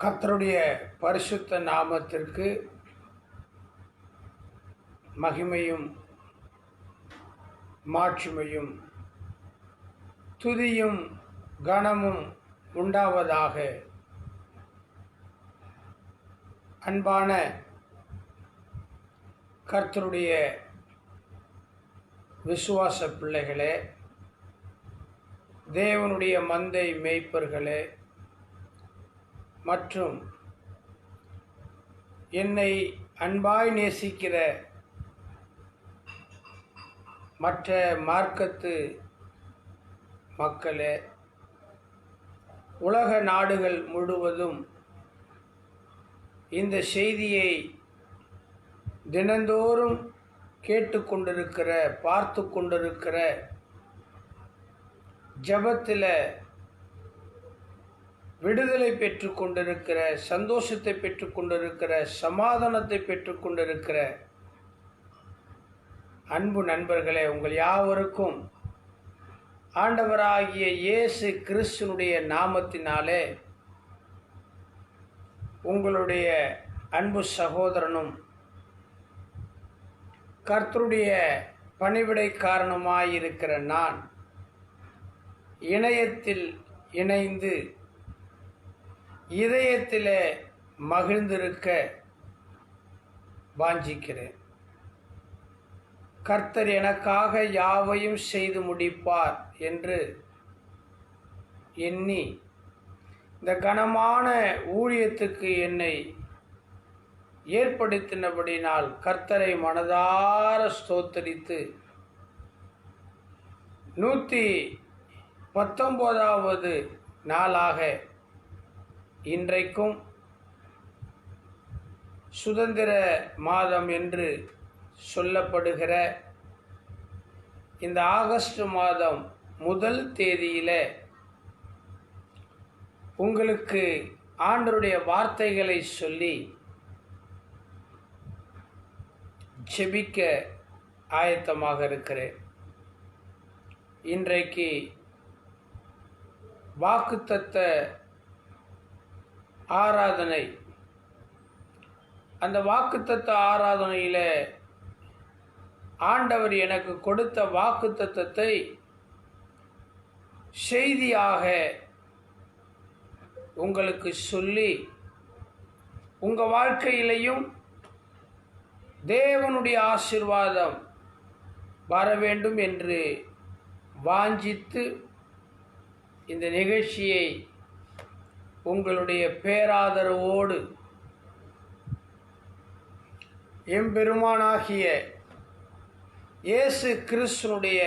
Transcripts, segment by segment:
கர்த்தருடைய பரிசுத்த நாமத்திற்கு மகிமையும் மாட்சிமையும் துதியும் கனமும் உண்டாவதாக. அன்பான கர்த்தருடைய விசுவாச பிள்ளைகளே, தேவனுடைய மந்தை மேய்ப்பர்களே மற்றும் என்னை அன்பாய் நேசிக்கிற மற்ற மார்க்கத்து மக்களே, உலக நாடுகள் முழுவதும் இந்த செய்தியை தினந்தோறும் கேட்டுக்கொண்டிருக்கிற பார்த்து கொண்டிருக்கிற, ஜெபத்தில் விடுதலை பெற்று கொண்டிருக்கிற, சந்தோஷத்தை பெற்று கொண்டிருக்கிற, சமாதானத்தை பெற்று கொண்டிருக்கிற அன்பு நண்பர்களே, உங்கள் யாவருக்கும் ஆண்டவராகிய இயேசு கிறிஸ்துனுடைய நாமத்தினாலே உங்களுடைய அன்பு சகோதரனும் கர்த்தருடைய பணிவிடை காரணமாயிருக்கிற நான் இணையத்தில் இணைந்து இதயத்திலே மகிழ்ந்திருக்க வாஞ்சிக்கிறேன். கர்த்தர் எனக்காக யாவையும் செய்து முடிப்பார் என்று எண்ணி இந்த கனமான ஊழியத்துக்கு என்னை ஏற்படுத்தினபடினால் கர்த்தரை மனதார ஸ்தோத்தரித்து 119வது நாளாக இன்றைக்கும் சுதந்திர மாதம் என்று சொல்லப்படுகிற இந்த ஆகஸ்ட் மாதம் முதல் தேதியில் உங்களுக்கு ஆண்டவருடைய வார்த்தைகளை சொல்லி ஜெபிக்க ஆயத்தமாக இருக்கிறேன். இன்றைக்கு வாக்குத்தத்த ஆராதனை. அந்த வாக்குத்தத்த ஆராதனையில் ஆண்டவர் எனக்கு கொடுத்த வாக்குத்தத்தத்தை செய்தியாக உங்களுக்கு சொல்லி உங்கள் வாழ்க்கையிலையும் தேவனுடைய ஆசீர்வாதம் வர வேண்டும் என்று வாஞ்சித்து இந்த நிகழ்ச்சியை உங்களுடைய பேராதரவோடு எம்பெருமானாகிய இயேசு கிறிஸ்துனுடைய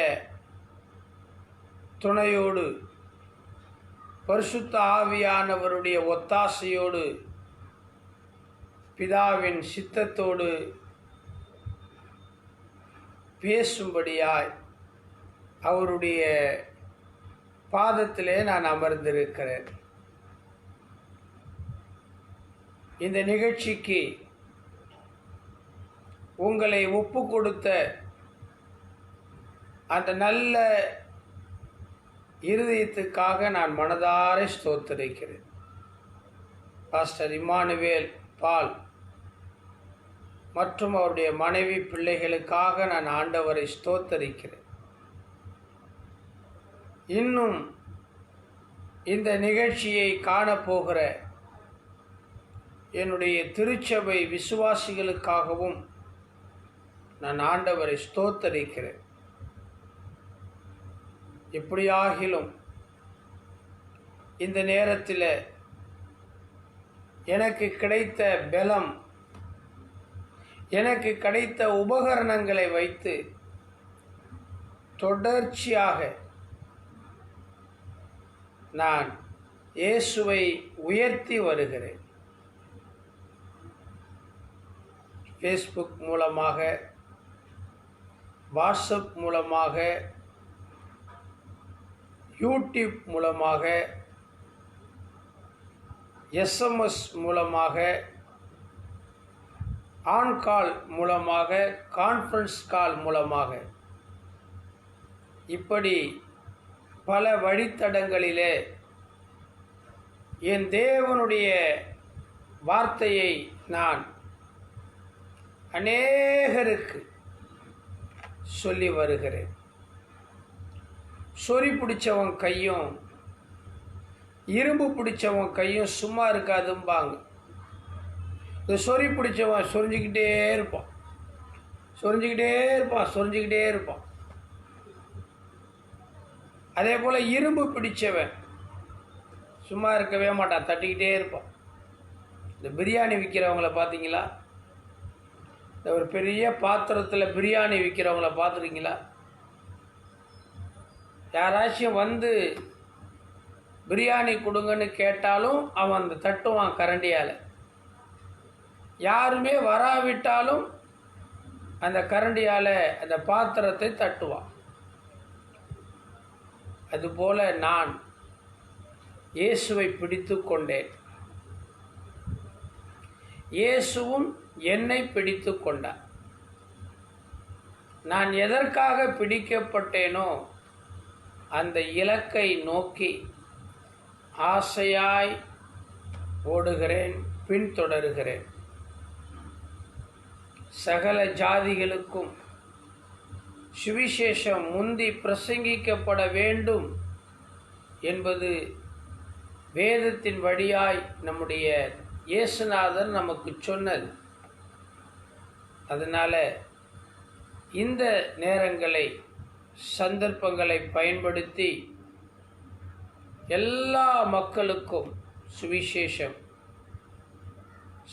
துணையோடு பரிசுத்த ஆவியானவருடைய ஒத்தாசையோடு பிதாவின் சித்தத்தோடு பேசும்படியாய் அவருடைய பாதத்திலே நான் அமர்ந்திருக்கிறேன். இந்த நிகழ்ச்சிக்கு உங்களை ஒப்பு கொடுத்த அந்த நல்ல இருதயத்துக்காக நான் மனதார ஸ்தோத்திரிக்கிறேன். பாஸ்டர் இம்மானுவேல் பால் மற்றும் அவருடைய மனைவி பிள்ளைகளுக்காக நான் ஆண்டவரை ஸ்தோத்திரிக்கிறேன். இன்னும் இந்த நிகழ்ச்சியை காணப்போகிற என்னுடைய திருச்சபை விசுவாசிகளுக்காகவும் நான் ஆண்டவரை ஸ்தோத்திரிக்கிறேன். எப்படியாகிலும் இந்த நேரத்தில் எனக்கு கிடைத்த பலம், எனக்கு கிடைத்த உபகரணங்களை வைத்து தொடர்ச்சியாக நான் இயேசுவை உயர்த்தி வருகிறேன். ஃபேஸ்புக் மூலமாக, வாட்ஸ்அப் மூலமாக, யூடியூப் மூலமாக, எஸ்எம்எஸ் மூலமாக, ஆன் கால் மூலமாக, கான்ஃபரன்ஸ் கால் மூலமாக, இப்படி பல வழித்தடங்களிலே என் தேவனுடைய வார்த்தையை நான் அநேகருக்கு சொல்லி வருகிறேன். சொறி பிடிச்சவன் கையும் இரும்பு பிடிச்சவன் கையும் சும்மா இருக்காதும்பாங்க. இந்த சொறி பிடிச்சவன் சொரிஞ்சிக்கிட்டே இருப்பான், சொரிஞ்சிக்கிட்டே இருப்பான், சொரிஞ்சிக்கிட்டே இருப்பான். அதே போல் இரும்பு பிடிச்சவன் சும்மா இருக்கவே மாட்டான், தட்டிக்கிட்டே இருப்பான். இந்த பிரியாணி விற்கிறவங்கள பார்த்தீங்களா? இந்த ஒரு பெரிய பாத்திரத்தில் பிரியாணி விற்கிறவங்கள பார்த்துருக்கீங்களா? யாராச்சும் வந்து பிரியாணி கொடுங்கன்னு கேட்டாலும் அவன் அந்த தட்டுவான் கரண்டியால். யாருமே வராவிட்டாலும் அந்த கரண்டியால் அந்த பாத்திரத்தை தட்டுவான். அதுபோல நான் இயேசுவை பிடித்து கொண்டேன், இயேசுவும் என்னை பிடித்து கொண்டார். நான் எதற்காக பிடிக்கப்பட்டேனோ அந்த இலக்கை நோக்கி ஆசையாய் ஓடுகிறேன், பின்தொடர்கிறேன். சகல ஜாதிகளுக்கும் சுவிசேஷம் முந்தி பிரசங்கிக்கப்பட வேண்டும் என்பது வேதத்தின் வழியாய் நம்முடைய இயேசுநாதர் நமக்கு சொன்னது. அதனால் இந்த நேரங்களை, சந்தர்ப்பங்களை பயன்படுத்தி எல்லா மக்களுக்கும் சுவிசேஷம்,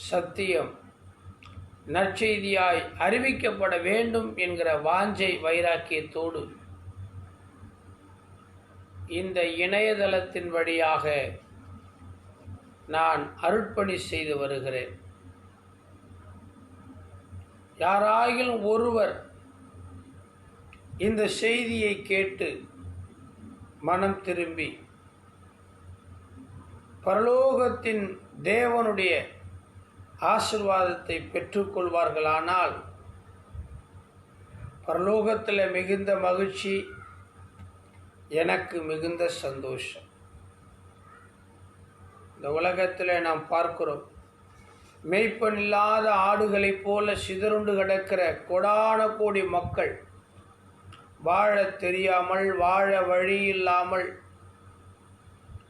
சத்தியம், நற்செய்தியாய் அறிவிக்கப்பட வேண்டும் என்கிற வாஞ்சை வைராக்கியத்தோடு இந்த இணையதளத்தின் வழியாக நான் அருட்பணி செய்து வருகிறேன். யாராயிலும் ஒருவர் இந்த செய்தியை கேட்டு மனம் திரும்பி பரலோகத்தின் தேவனுடைய ஆசீர்வாதத்தை பெற்றுக்கொள்வார்களானால் பரலோகத்தில் மிகுந்த மகிழ்ச்சி, எனக்கு மிகுந்த சந்தோஷம். இந்த உலகத்தில் நாம் பார்க்கிறோம், மேய்ப்பன் இல்லாத ஆடுகளைப் போல சிதறுண்டு கிடக்கிற கோடான கோடி மக்கள் வாழ தெரியாமல், வாழ வழி இல்லாமல்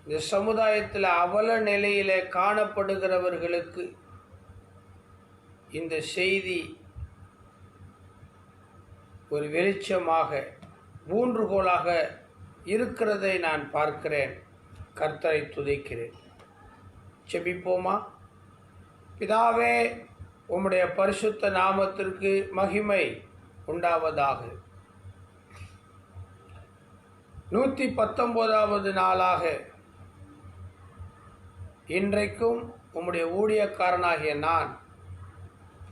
இந்த சமுதாயத்தில் அவல நிலையிலே காணப்படுகிறவர்களுக்கு இந்த செய்தி ஒரு வெளிச்சமாக, ஊன்றுகோலாக இருக்கிறதை நான் பார்க்கிறேன். கர்த்தரை துதிக்கிறேன். செபிப்போமா? பிதாவே, உம்முடைய பரிசுத்த நாமத்திற்கு மகிமை உண்டாவதாக. 119வது நாளாக இன்றைக்கும் உம்முடைய ஊழியக்காரனாகிய நான்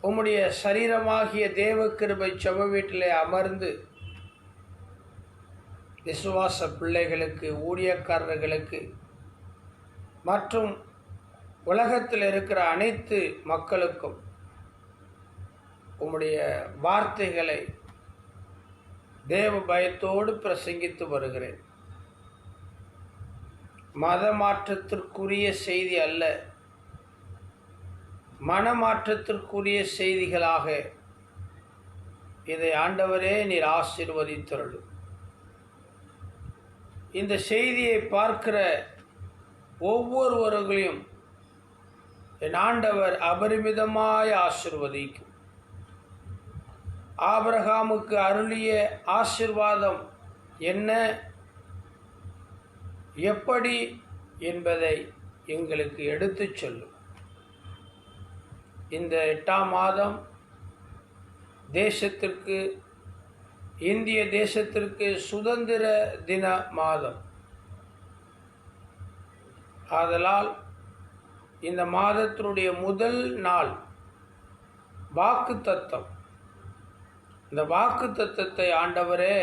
உம்முடைய சரீரமாகிய தேவ கிருபை செப வீட்டிலே அமர்ந்து விசுவாச பிள்ளைகளுக்கு, ஊழியக்காரர்களுக்கு மற்றும் உலகத்தில் இருக்கிற அனைத்து மக்களுக்கும் உம்முடைய வார்த்தைகளை தேவ பயத்தோடு பிரசங்கித்து வருகிறேன். மத மாற்றத்திற்குரிய செய்தி அல்ல, மனமாற்றத்திற்குரிய செய்திகளாக இதை ஆண்டவரே நீர் ஆசீர்வதித்தருளும். இந்த செய்தியை பார்க்கிற ஒவ்வொருவர்களையும் என் ஆண்டவர் அபரிமிதமாய் ஆசீர்வதிக்கும். ஆபிரகாமுக்கு அருளிய ஆசீர்வாதம் என்ன, எப்படி என்பதை எங்களுக்கு எடுத்துச் சொல்லும். இந்த 8ஆம் மாதம் தேசத்திற்கு, இந்திய தேசத்திற்கு சுதந்திர தின மாதம். ஆதலால் இந்த மாதத்தினுடைய முதல் நாள் வாக்குத்தத்தம். இந்த வாக்குத்தத்தத்தை ஆண்டவரே,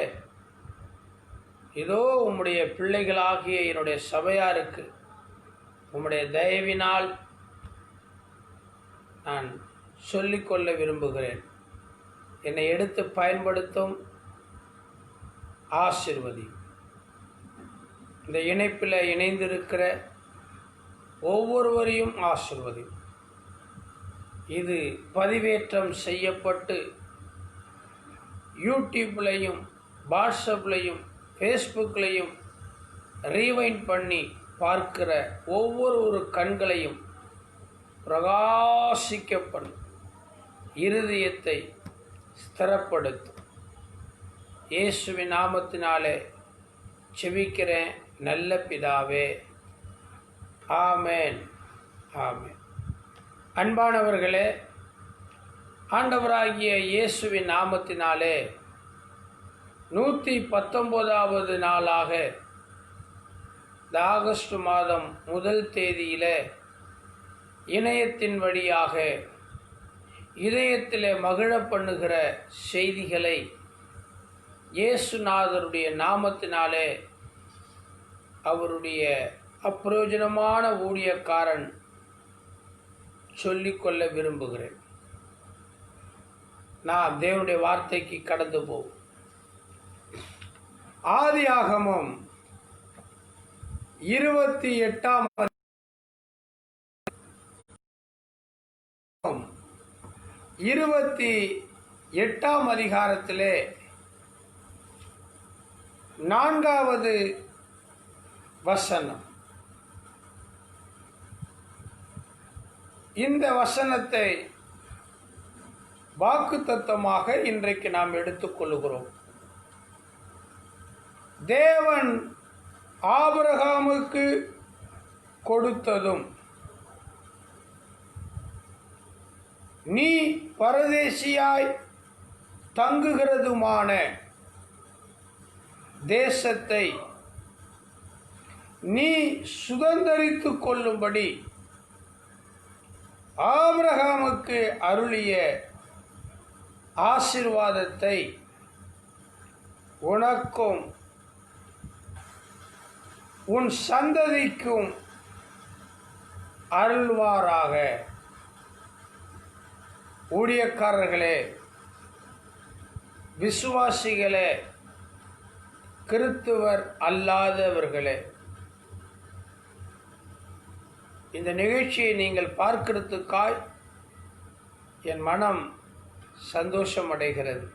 இதோ உம்முடைய பிள்ளைகளாகிய என்னுடைய சபையாருக்கு உம்முடைய தயவினால் நான் சொல்லிக்கொள்ள விரும்புகிறேன். என்னை எடுத்து பயன்படுத்தும், ஆசீர்வதி. இந்த இணைப்பில் இணைந்திருக்கிற ஒவ்வொருவரையும் ஆசீர்வதி. இது பதிவேற்றம் செய்யப்பட்டு யூடியூப்லையும் வாட்ஸ்அப்லையும் ஃபேஸ்புக்லையும் ரீவைண்ட் பண்ணி பார்க்கிற ஒவ்வொரு கண்களையும் பிரகாசிக்கப்படும், இருதயத்தை ஸ்திரப்படுத்தும். இயேசுவின் நாமத்தினாலே செபிக்கிறேன் நல்ல பிதாவே, ஆமேன் ஆமேன். அன்பானவர்களே, ஆண்டவராகிய இயேசுவின் நாமத்தினாலே 119வது நாளாக இந்த ஆகஸ்ட் மாதம் 1 தேதியில் இணையத்தின் வழியாக இதயத்தில் மகிழ பண்ணுகிற செய்திகளை இயேசுநாதருடைய நாமத்தினாலே அவருடைய அப்பிரயோஜனமான ஊழியக்காரன் சொல்லிக்கொள்ள விரும்புகிறேன். நாம் தேவனுடைய வார்த்தைக்கு கடந்து போவோம். ஆதியாகமம் 28ஆம் அதிகாரத்திலே 4வது வசனம். இந்த வசனத்தை வாக்குத்தத்தமாக இன்றைக்கு நாம் எடுத்துக்கொள்கிறோம். தேவன் ஆபிரகாமுக்கு கொடுத்ததும் நீ பரதேசியாய் தங்குகிறதுமான தேசத்தை நீ சுதந்தரித்துக் கொள்ளும்படி ஆபிரகாமுக்கு அருளிய ஆசீர்வாதத்தை உனக்கும் உன் சந்ததிக்கும் அருள்வாராக. ஊழியக்காரர்களே, விசுவாசிகளே, கிறிஸ்துவர் அல்லாதவர்களே, இந்த நிகழ்ச்சியை நீங்கள் பார்க்கிறதுக்காய் என் மனம் சந்தோஷம் அடைகிறது.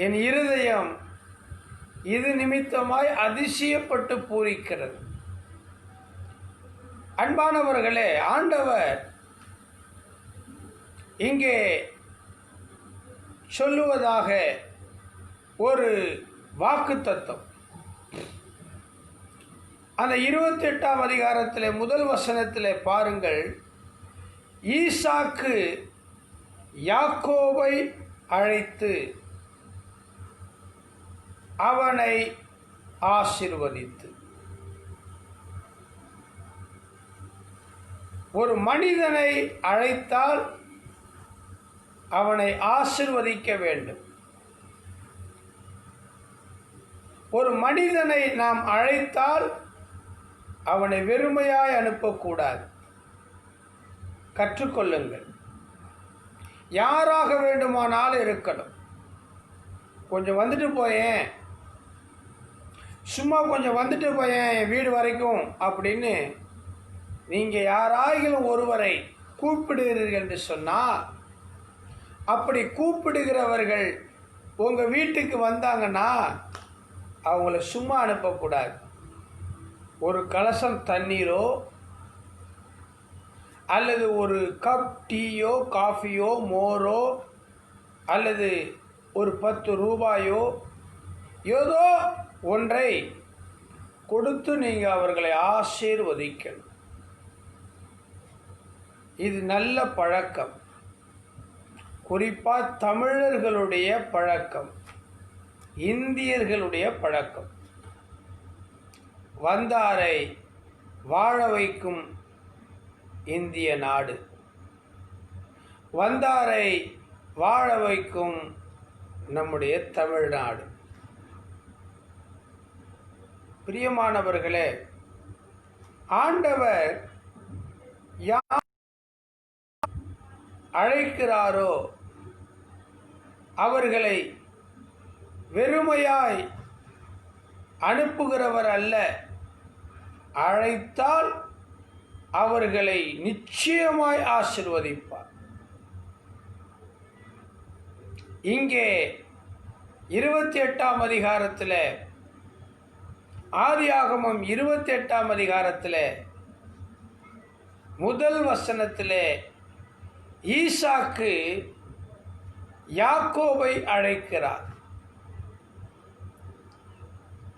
என் இருதயம் இது நிமித்தமாய் அதிசயப்பட்டு பூரிக்கிறது. அன்பானவர்களே, ஆண்டவர் இங்கே சொல்லுவதாக ஒரு வாக்குத்தத்தம். அந்த 28ஆம் அதிகாரத்தில் முதல் வசனத்தில் பாருங்கள். ஈசாக்கு யாக்கோபை அழைத்து அவனை ஆசீர்வதித்து. ஒரு மனிதனை அழைத்தால் அவனை ஆசீர்வதிக்க வேண்டும். ஒரு மனிதனை நாம் அழைத்தால் அவனை வெறுமையாய் அனுப்பக்கூடாது. கற்றுக்கொள்ளுங்கள். யாராக வேண்டுமானாலும் இருக்கணும். கொஞ்சம் வந்துட்டு போயேன், சும்மா கொஞ்சம் வந்துட்டு போயேன் என் வீடு வரைக்கும் அப்படின்னு நீங்கள் யாராயிலும் ஒருவரை கூப்பிடுகிறீர்கள் என்று சொன்னால், அப்படி கூப்பிடுகிறவர்கள் உங்கள் வீட்டுக்கு வந்தாங்கன்னா அவங்கள சும்மா அனுப்பக்கூடாது. ஒரு கலசம் தண்ணீரோ அல்லது ஒரு கப் டீயோ காஃபியோ மோரோ அல்லது ஒரு 10 ரூபாயோ ஏதோ ஒன்றை கொடுத்து நீங்கள் அவர்களை ஆசீர்வதிக்கணும். இது நல்ல பழக்கம். குறிப்பாக தமிழர்களுடைய பழக்கம், இந்தியர்களுடைய பழக்கம். வந்தாரை வாழ வைக்கும் இந்திய நாடு, வந்தாரை வாழ வைக்கும் நம்முடைய தமிழ்நாடு. பிரியமானவர்களே, ஆண்டவர் யார் அழைக்கிறாரோ அவர்களை வெறுமையாய் அனுப்புகிறவர் அல்ல. அழைத்தால் அவர்களை நிச்சயமாய் ஆசீர்வதிப்பார். இங்கே 28ஆம் அதிகாரத்தில், ஆதியாகமம் 28ஆம் அதிகாரத்தில் முதல் வசனத்தில் ஈசாக்கு யாக்கோபை அழைக்கிறார்.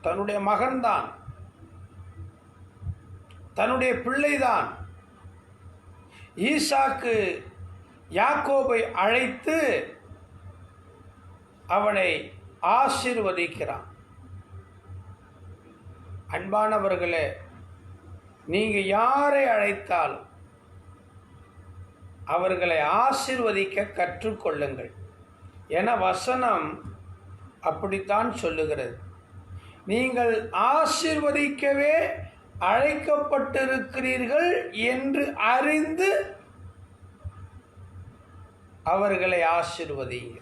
தன்னுடைய மகன்தான், தன்னுடைய பிள்ளைதான். ஈசாக்கு யாக்கோபை அழைத்து அவனை ஆசீர்வதிக்கிறான். அன்பானவர்களே, நீங்கள் யாரை அழைத்தாலும் அவர்களை ஆசீர்வதிக்க கற்றுக்கொள்ளுங்கள். என வசனம் அப்படித்தான் சொல்லுகிறது. நீங்கள் ஆசீர்வதிக்கவே அழைக்கப்பட்டிருக்கிறீர்கள் என்று அறிந்து அவர்களை ஆசீர்வதிங்க.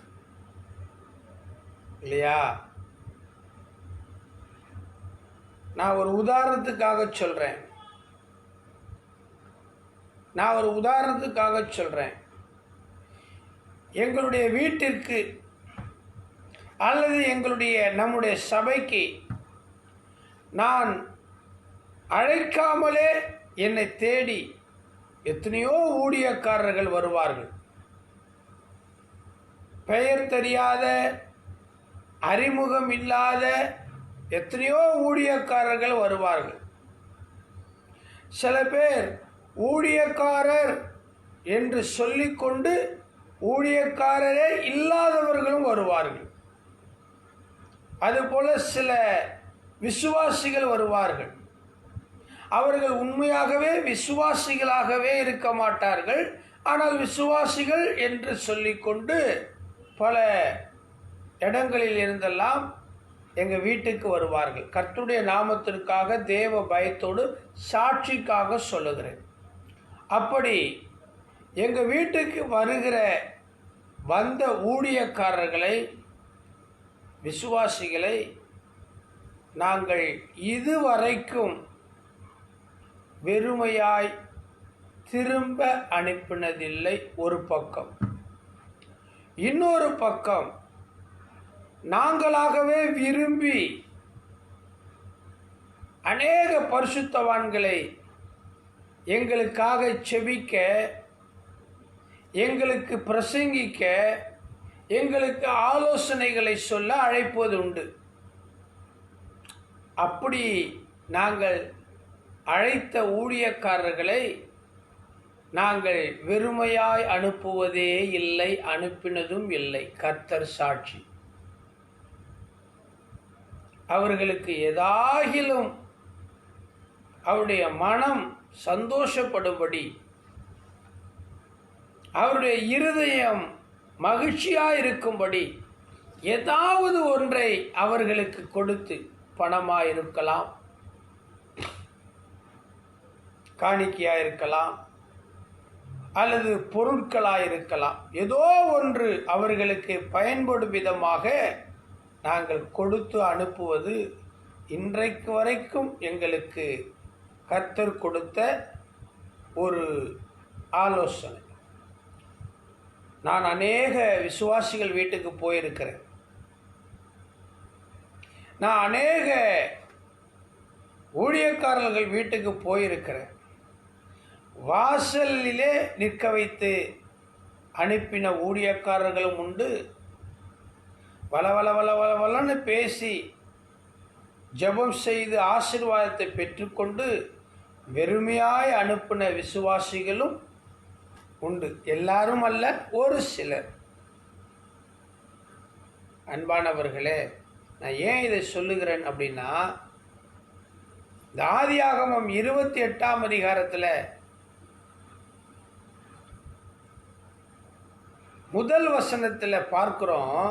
இல்லையா? நான் ஒரு உதாரணத்துக்காக சொல்றேன். எங்களுடைய வீட்டிற்கு அல்லது நம்முடைய சபைக்கு நான் அழைக்காமலே என்னை தேடி எத்தனையோ ஊழியக்காரர்கள் வருவார்கள். பெயர் தெரியாத, அறிமுகம் இல்லாத எத்தனையோ ஊழியக்காரர்கள் வருவார்கள். சில பேர் ஊழியக்காரர் என்று சொல்லிக்கொண்டு ஊழியக்காரரே இல்லாதவர்களும் வருவார்கள். அதுபோல சில விசுவாசிகள் வருவார்கள். அவர்கள் உண்மையாகவே விசுவாசிகளாகவே இருக்க மாட்டார்கள். ஆனால் விசுவாசிகள் என்று சொல்லிக்கொண்டு பல இடங்களில் இருந்தெல்லாம் எங்கள் வீட்டுக்கு வருவார்கள். கர்த்தருடைய நாமத்திற்காக, தேவ பயத்தோடு, சாட்சிக்காக சொல்லுகிறேன். அப்படி எங்கள் வீட்டுக்கு வந்த ஊழியக்காரர்களை, விசுவாசிகளை நாங்கள் இதுவரைக்கும் வெறுமையாய் திரும்ப அனுப்பினதில்லை. ஒரு பக்கம். இன்னொரு பக்கம், நாங்களாகவே விரும்பி அநேக பரிசுத்தவான்களை எங்களுக்காக செபிக்க, எங்களுக்கு பிரசங்கிக்க, எங்களுக்கு ஆலோசனைகளை சொல்ல அழைப்பது உண்டு. அப்படி நாங்கள் அழைத்த ஊழியக்காரர்களை நாங்கள் வெறுமையாய் அனுப்புவதே இல்லை, அனுப்பினதும் இல்லை. கர்த்தர் சாட்சி. அவர்களுக்கு ஏதாகிலும் அவருடைய மனம் சந்தோஷப்படும்படி, அவருடைய இருதயம் மகிழ்ச்சியாக இருக்கும்படி ஏதாவது ஒன்றை அவர்களுக்கு கொடுத்து, பணமாக இருக்கலாம், காணிக்கையாக இருக்கலாம், அல்லது பொருட்களாக இருக்கலாம், ஏதோ ஒன்று அவர்களுக்கு பயன்படும் விதமாக நாங்கள் கொடுத்து அனுப்புவது இன்றைக்கு வரைக்கும் எங்களுக்கு கர்த்தர் கொடுத்த ஒரு ஆலோசனை. நான் அநேக விசுவாசிகள் வீட்டுக்கு போயிருக்கிறேன். நான் அநேக ஊழியக்காரர்கள் வீட்டுக்கு போயிருக்கிறேன். வாசலிலே நிற்க வைத்து அனுப்பின ஊழியக்காரர்களும் உண்டு. வளன்னு பேசி ஜெபம் செய்து ஆசீர்வாதத்தை பெற்றுக்கொண்டு வெறுமையாய் அனுப்பின விசுவாசிகளும் உண்டு. எல்லாரும் அல்ல, ஒரு சிலர். அன்பானவர்களே, நான் ஏன் இதை சொல்லுகிறேன் அப்படின்னா, இந்த ஆதியாகமம் 28ஆம் அதிகாரத்தில் முதல் வசனத்தில் பார்க்கிறோம்,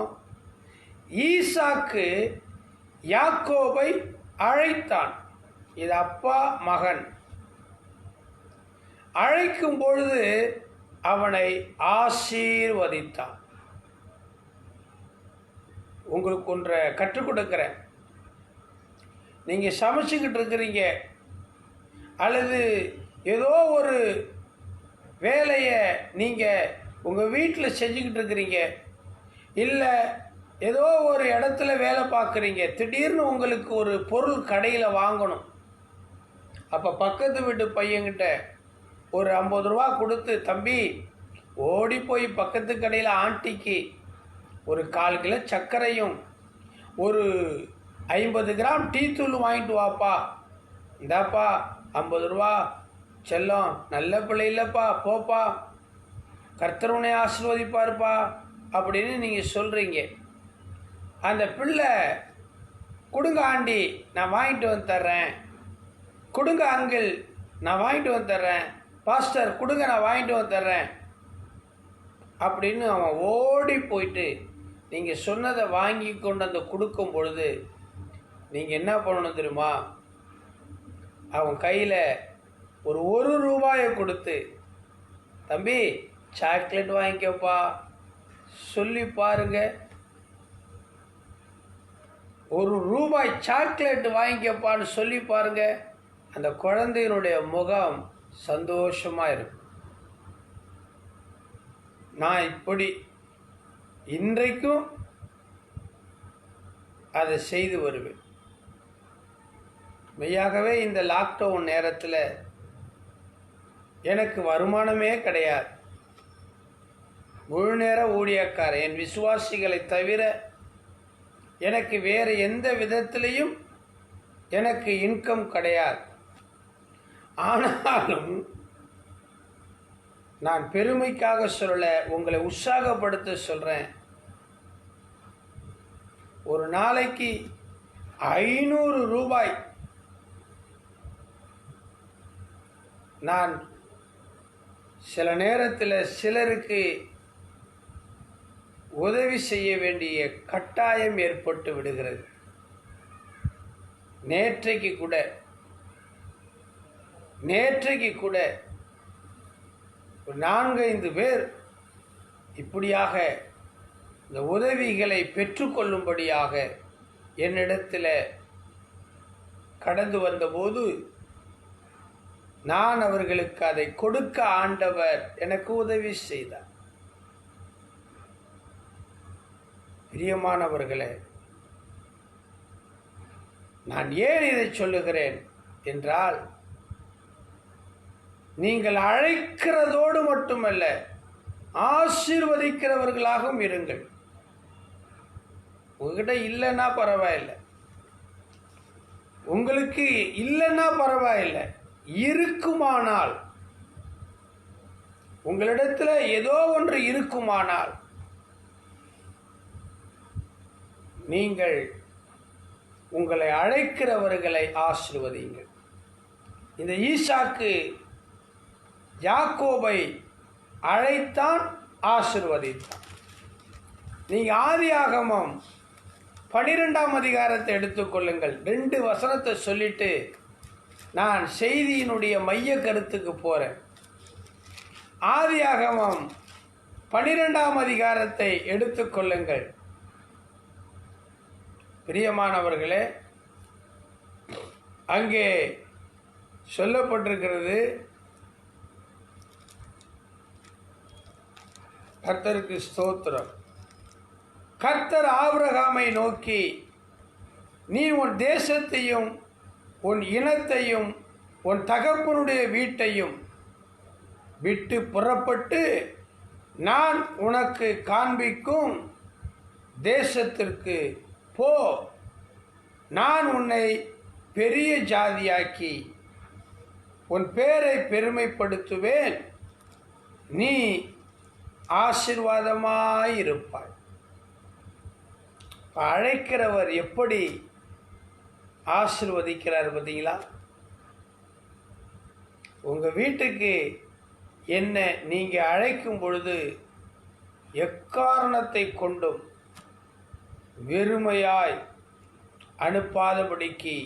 ஈசாக்கு யாக்கோபை அழைத்தான். இது அப்பா மகன். அழைக்கும் பொழுது அவனை ஆசீர்வதித்தான். உங்களுக்கு ஒன்றை கற்றுக் கொடுக்கிறேன். நீங்கள் சமைச்சுக்கிட்டு இருக்கிறீங்க, அல்லது ஏதோ ஒரு வேலையை நீங்கள் உங்கள் வீட்டில் செஞ்சுக்கிட்டு இருக்கிறீங்க, இல்லை ஏதோ ஒரு இடத்துல வேலை பார்க்குறீங்க, திடீர்னு உங்களுக்கு ஒரு பொருள் கடையில் வாங்கணும். அப்போ பக்கத்து வீட்டு பையன்கிட்ட ஒரு 50 ரூபா கொடுத்து, தம்பி ஓடி போய் பக்கத்து கடையில் ஆண்டிக்கு ஒரு 1/4 கிலோ சர்க்கரையும் ஒரு 50 கிராம் டீ தூள் வாங்கிட்டு வாப்பா, இந்தாப்பா 50 ரூபா, செல்லம் நல்ல பிள்ளை இல்லைப்பா, போப்பா, கர்த்தர் உன்னை ஆசீர்வதிப்பாருப்பா அப்படின்னு நீங்கள் சொல்கிறீங்க. அந்த பிள்ளை, கொடுங்க ஆண்டி நான் வாங்கிட்டு வந்து தர்றேன், கொடுங்க அங்கிள் நான் வாங்கிட்டு வந்து தர்றேன், பாஸ்டர் கொடுங்க நான் வாங்கிட்டு வந்து தர்றேன் அப்படின்னு அவன் ஓடி போயிட்டு நீங்கள் சொன்னதை வாங்கி கொண்டு வந்து கொடுக்கும் பொழுது நீங்கள் என்ன பண்ணணும் தெரியுமா? அவன் கையில் ஒரு ரூபாயை கொடுத்து, தம்பி சாக்லேட் வாங்கிக்கப்பா சொல்லி பாருங்க. ₹1 சாக்லேட் வாங்கிக்கப்பான்னு சொல்லி பாருங்க. அந்த குழந்தையினுடைய முகம் சந்தோஷமாக இருக்கும். நான் இப்படி இன்றைக்கும் அதை செய்து வருவேன். மெய்யாகவே இந்த லாக்டவுன் நேரத்தில் எனக்கு வருமானமே கிடையாது. முழு நேர ஊழியக்காரன். என் விசுவாசிகளை தவிர எனக்கு வேறு எந்த விதத்திலையும் எனக்கு இன்கம் கிடையாது. ஆனாலும் நான் பெருமைக்காக சொல்லல, உங்களை உற்சாகப்படுத்த சொல்கிறேன். ஒரு நாளைக்கு 500 ரூபாய் நான் சில நேரத்தில் சிலருக்கு உதவி செய்ய வேண்டிய கட்டாயம் ஏற்பட்டு விடுகிறது. நேற்றைக்கு கூட 4-5 பேர் இப்படியாக இந்த உதவிகளை பெற்றுக்கொள்ளும்படியாக என்னிடத்தில் கடந்து வந்தபோது நான் அவர்களுக்கு அதை கொடுக்க ஆண்டவர் எனக்கு உதவி செய்தார். பிரியமானவர்களே, நான் ஏன் இதை சொல்லுகிறேன் என்றால், நீங்கள் அழைக்கிறதோடு மட்டுமல்ல, ஆசீர்வதிக்கிறவர்களாகவும் இருங்கள். உங்ககிட்ட இல்லைன்னா பரவாயில்லை, உங்களுக்கு இல்லைன்னா பரவாயில்லை, இருக்குமானால், உங்களிடத்தில் ஏதோ ஒன்று இருக்குமானால் நீங்கள் உங்களை அழைக்கிறவர்களை ஆசீர்வதியுங்கள். இந்த ஈசாக்கு யாக்கோபை அழைத்தான், ஆசீர்வதித்தான். நீங்கள் ஆதியாகமம் 12ஆம் அதிகாரத்தை எடுத்துக்கொள்ளுங்கள். 2 வசனத்தை சொல்லிட்டு நான் செய்தியினுடைய மைய கருத்துக்கு போகிறேன். ஆதியாகமம் 12ஆம் அதிகாரத்தை எடுத்துக்கொள்ளுங்கள். பிரியமானவர்களே, அங்கே சொல்லப்பட்டிருக்கிறது, கர்த்தருக்கு ஸ்தோத்திரம். கர்த்தர் ஆபிரகாமை நோக்கி, நீ உன் தேசத்தையும் உன் இனத்தையும் உன் தகப்பனுடைய வீட்டையும் விட்டு புறப்பட்டு நான் உனக்கு காண்பிக்கும் தேசத்திற்கு போ. நான் உன்னை பெரிய ஜாதியாக்கி உன் பேரை பெருமைப்படுத்துவேன். நீ ஆசீர்வாதமாயிருப்பாய். அழைக்கிறவர் எப்படி ஆசீர்வதிக்கிறார் பார்த்தீங்களா? உங்கள் வீட்டுக்கு என்ன நீங்கள் அழைக்கும் பொழுது எக்காரணத்தை கொண்டும் வெறுமையாய் அனுப்பாதபடிக்கு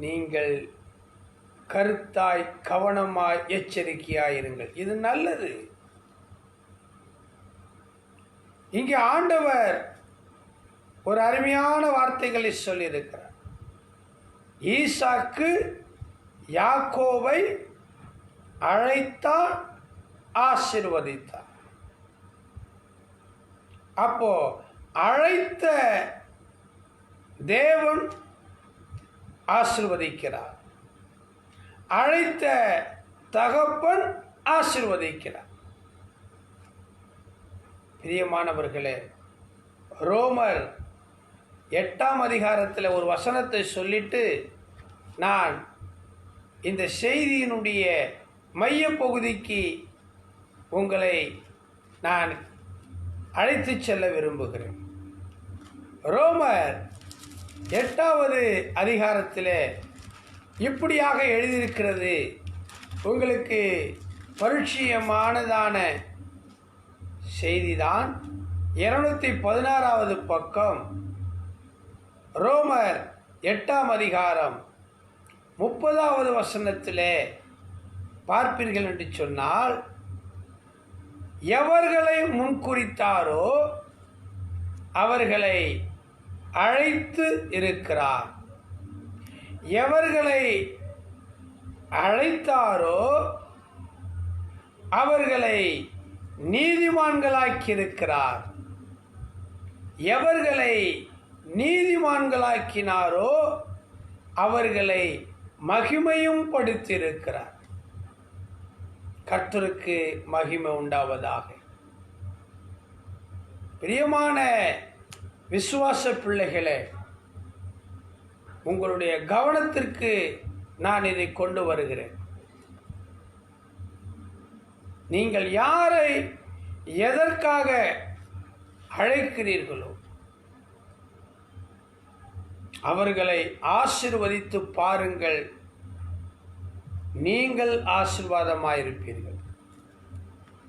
நீங்கள் கருத்தாய் கவனமாய் எச்சரிக்கையாயிருங்கள். இது நல்லது. இங்கே ஆண்டவர் ஒரு அருமையான வார்த்தைகளை சொல்லியிருக்கிறார். ஈசாக்கு யாக்கோபை அழைத்தார், ஆசீர்வதித்தார். அப்போ அழைத்த தேவன் ஆசீர்வதிக்கிறார், அழைத்த தகப்பன் ஆசீர்வதிக்கிறார். பிரியமானவர்களே, ரோமர் 8ஆம் அதிகாரத்தில் ஒரு வசனத்தை சொல்லிட்டு நான் இந்த செய்தியினுடைய மைய பகுதிக்கு உங்களை நான் அழைத்து செல்ல விரும்புகிறேன். ரோமர் 8வது அதிகாரத்தில் இப்படியாக எழுதியிருக்கிறது. உங்களுக்கு பரிச்சயமானதான செய்திதான். 216வது பக்கம், ரோமர் 8ஆம் அதிகாரம் 30வது வசனத்தில் பார்ப்பீர்கள் என்று சொன்னால், எவர்களை முன்குறித்தாரோ அவர்களை அழைத்து இருக்கிறார், எவர்களை அழைத்தாரோ அவர்களை நீதிமான்களாக்கியிருக்கிறார், எவர்களை நீதிமான்களாக்கினாரோ அவர்களை மகிமையும் படுத்தியிருக்கிறார். கர்த்தருக்கு மகிமை உண்டாவதாக. பிரியமான விசுவாச பிள்ளைகளே, உங்களுடைய கவனத்திற்கு நான் இதை கொண்டு வருகிறேன். நீங்கள் யாரை எதற்காக அழைக்கிறீர்களோ அவர்களை ஆசீர்வதித்து பாருங்கள், நீங்கள் ஆசீர்வாதமாயிருப்பீர்கள்.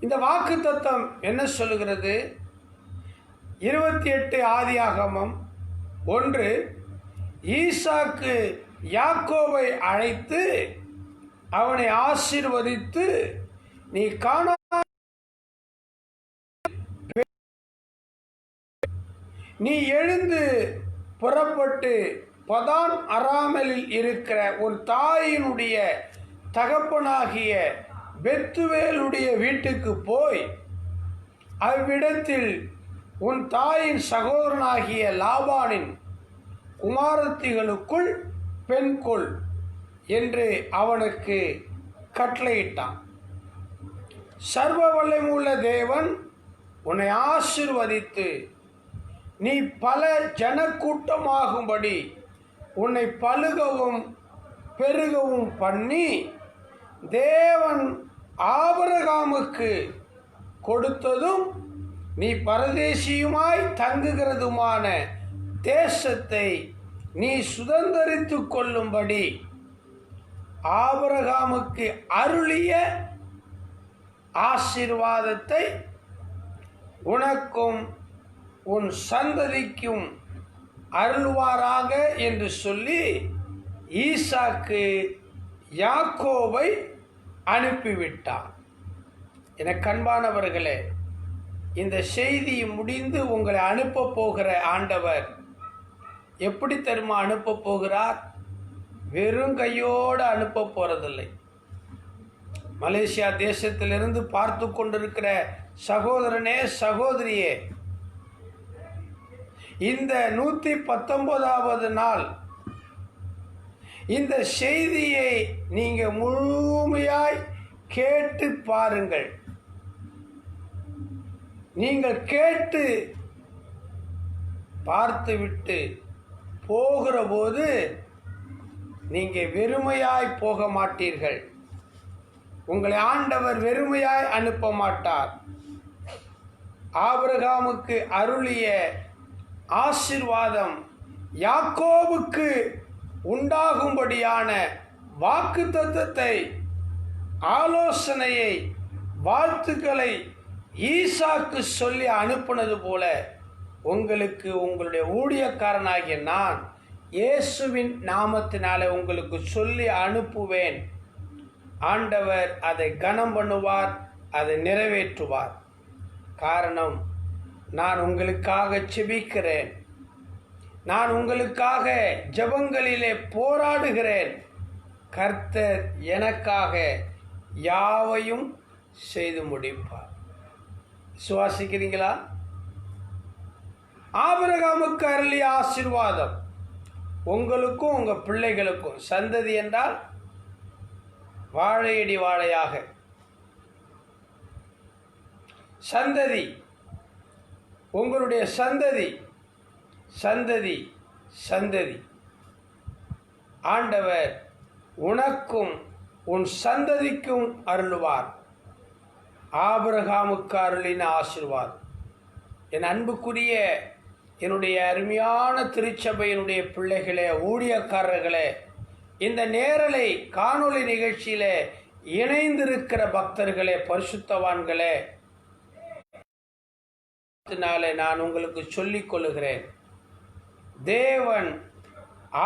இந்த வாக்குத்தத்தம் என்ன சொல்லுகிறது? 28 ஆதியாகமம் 1, ஈசாக்கு யாக்கோபை அழைத்து அவனை ஆசீர்வதித்து, நீ காணா நீ எழுந்து புறப்பட்டு பதான் அராமலில் இருக்கிற ஒரு தாயினுடைய தகப்பனாகிய பெத்துவேலுடைய வீட்டுக்கு போய் அவ்விடத்தில் உன் தாயின் சகோதரனாகிய லாபானின் குமாரத்திகளுக்குள் பெண் கொள் என்று அவனுக்கு கட்டளையிட்டான். சர்வ வல்லமையுள்ள தேவன் உன்னை ஆசீர்வதித்து நீ பல ஜனக்கூட்டமாகும்படி உன்னை பலுகவும் பெருகவும் பண்ணி, தேவன் ஆபிரகாமுக்கு கொடுத்ததும் நீ பரதேசியுமாய் தங்குகிறதுமான தேசத்தை நீ சுதந்தரித்து கொள்ளும்படி ஆபிரகாமுக்கு அருளிய ஆசீர்வாதத்தை உனக்கும் உன் சந்ததிக்கும் அருள்வாராக என்று சொல்லி ஈசாக்கு யாக்கோபை அனுப்பிவிட்டார். எனக்கு அன்பானவர்களே, இந்த செய்தி முடிந்து உங்களை அனுப்ப போகிற ஆண்டவர் எப்படி தெரியுமா அனுப்ப போகிறார்? வெறும் கையோடு அனுப்ப போறதில்லை. மலேசியா தேசத்திலிருந்து பார்த்து கொண்டிருக்கிற சகோதரனே, சகோதரியே, இந்த 119வது நாள் இந்த செய்தியை நீங்க முழுமையாய் கேட்டு பாருங்கள். நீங்கள் கேட்டு பார்த்துவிட்டு போகிற போது நீங்க வெறுமையாய் போக மாட்டீர்கள். உங்களை ஆண்டவர் வெறுமையாய் அனுப்ப மாட்டார். ஆபிரகாமுக்கு அருளிய ஆசீர்வாதம் யாக்கோபுக்கு உண்டாகும்படியான வாக்குத்தத்தத்தை, ஆலோசனையை, வாழ்த்துக்களை ஈசாக்கு சொல்லி அனுப்பினது போல உங்களுக்கு உங்களுடைய ஊழியக்காரனாகிய நான் இயேசுவின் நாமத்தினாலே உங்களுக்கு சொல்லி அனுப்புவேன். ஆண்டவர் அதை கனம் பண்ணுவார், அதை நிறைவேற்றுவார். காரணம், நான் உங்களுக்காக செபிக்கிறேன், நான் உங்களுக்காக ஜெபங்களிலே போராடுகிறேன். கர்த்தர் எனக்காக யாவையும் செய்து முடிப்பார். விசுவாசிக்கிறீங்களா? ஆபிரகாமுக்கு அருளிய ஆசீர்வாதம் உங்களுக்கும் உங்கள் பிள்ளைகளுக்கும், சந்ததி என்றால் வாழையடி வாழையாக, சந்ததி, உங்களுடைய சந்ததி, சந்ததி, சந்ததி. ஆண்டவர் உனக்கும் உன் சந்ததிக்கும் அருள்வார். ஆபிரகாமுக்கு அருளின ஆசீர்வாதம். என் அன்புக்குரிய என்னுடைய அருமையான திருச்சபையினுடைய பிள்ளைகளே, ஊழியக்காரர்களே, இந்த நேரலை காணொளி நிகழ்ச்சியில இணைந்திருக்கிற பக்தர்களே, பரிசுத்தவான்களே, நான் உங்களுக்கு சொல்லிக் கொள்ளுகிறேன், தேவன்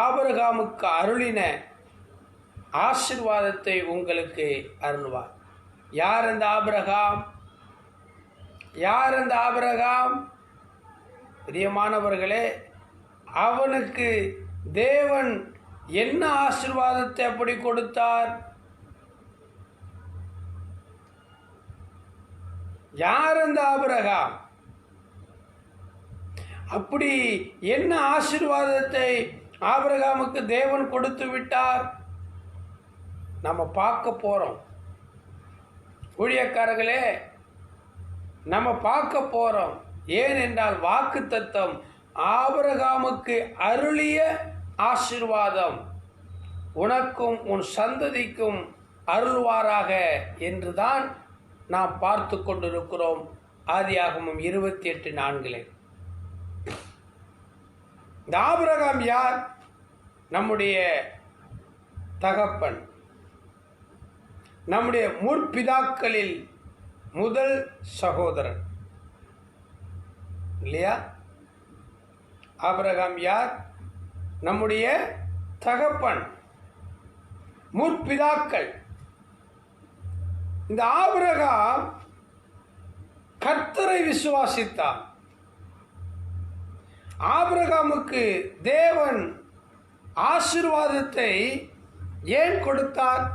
ஆபிரகாமுக்கு அருளின ஆசீர்வாதத்தை உங்களுக்கு அருள்வார். யார் அந்த ஆபிரகாம்? யார் அந்த ஆபிரகாம்? பிரியமானவர்களே, அவனுக்கு தேவன் என்ன ஆசீர்வாதத்தை அப்படி கொடுத்தார்? யார் அந்த ஆபிரகாம்? அப்படி என்ன ஆசீர்வாதத்தை ஆபிரகாமுக்கு தேவன் கொடுத்து விட்டார்? நம்ம பார்க்க போறோம். ஊழியக்காரர்களே, நம்ம பார்க்க போறோம். ஏனென்றால் வாக்குத்தத்தம் ஆபிரகாமுக்கு அருளிய ஆசீர்வாதம் உனக்கும் உன் சந்ததிக்கும் அருள்வாராக என்றுதான் நாம் பார்த்து கொண்டிருக்கிறோம். ஆதியாகமம் 28:4. இந்த ஆபிரகாம் யார்? நம்முடைய தகப்பன், நம்முடைய முற்பிதாக்களில் முதல் சகோதரன் இல்லையா? ஆபிரகாம் யார்? நம்முடைய தகப்பன், முற்பிதாக்கள். இந்த ஆபிரகாம் கர்த்தரை விசுவாசித்தார். ஆபிரகாமுக்கு தேவன் ஆசீர்வாதத்தை ஏன் கொடுத்தார்?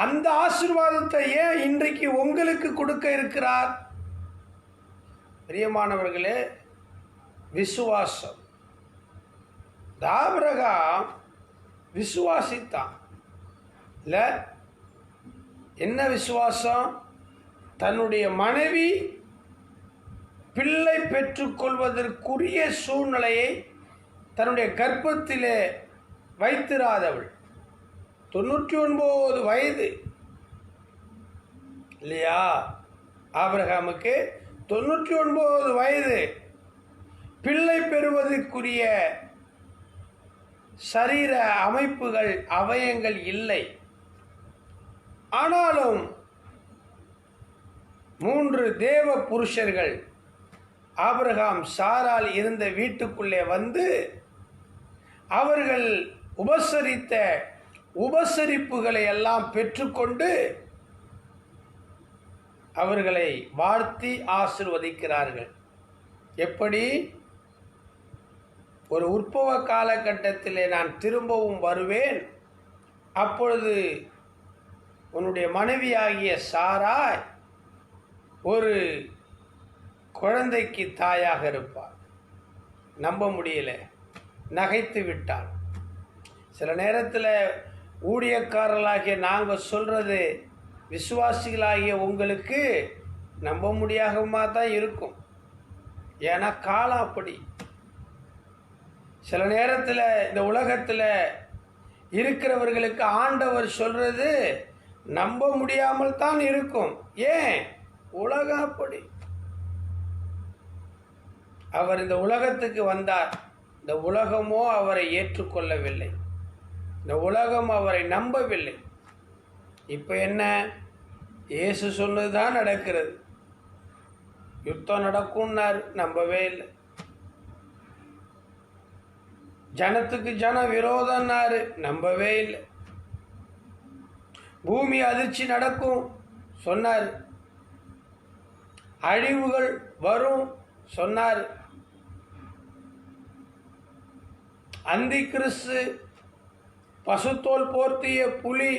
அந்த ஆசீர்வாதத்தை ஏன் இன்றைக்கு உங்களுக்கு கொடுக்க இருக்கிறார்? பிரியமானவர்களே, விசுவாசம். ஆபிரகாம் விசுவாசித்தான். இல்லை, என்ன விசுவாசம்? தன்னுடைய மனைவி பிள்ளை பெற்றுக்கொள்வதற்குரிய சூழ்நிலையை தன்னுடைய கர்ப்பத்திலே வைத்திராதவள். 99 வயது இல்லையா? ஆபிரகாமுக்கு 99 வயது. பிள்ளை பெறுவதற்குரிய சரீர அமைப்புகள், அவயங்கள் இல்லை. ஆனாலும் 3 தேவ புருஷர்கள் ஆபிரகாம் சாரால் இருந்த வீட்டுக்குள்ளே வந்து அவர்கள் உபசரித்த உபசரிப்புகளை எல்லாம் பெற்றுக்கொண்டு அவர்களை வாழ்த்தி ஆசீர்வதிக்கிறார்கள். எப்படி? ஒரு உற்பவ காலகட்டத்திலே நான் திரும்பவும் வருவேன், அப்பொழுது உன்னுடைய மனைவியாகிய சாராய் ஒரு குழந்தைக்கு தாயாக இருப்பார். நம்ப முடியல, நகைத்து விட்டார். சில நேரத்தில் ஊழியக்காரர்களாகிய நாங்கள் சொல்கிறது விசுவாசிகளாகிய உங்களுக்கு நம்ப முடியாம தான் இருக்கும். ஏன்னா காலம் அப்படி. சில நேரத்தில் இந்த உலகத்தில் இருக்கிறவர்களுக்கு ஆண்டவர் சொல்கிறது நம்ப முடியாமல் தான் இருக்கும். ஏன்? உலகம் அப்படி. அவர் இந்த உலகத்துக்கு வந்தார். இந்த உலகமோ அவரை ஏற்றுக்கொள்ளவில்லை. இந்த உலகம் அவரை நம்பவில்லை. இப்போ என்ன? இயேசு சொன்னது தான் நடக்கிறது. யுத்தம் நடக்கும்னாரு, நம்பவே இல்லை. ஜனத்துக்கு ஜன விரோதம்னாரு, நம்பவே இல்லை. பூமி அதிர்ச்சி நடக்கும் சொன்னார். அழிவுகள் வரும் சொன்னார். அந்தி கிறிஸ்து, பசுத்தோல் போர்த்திய புலி,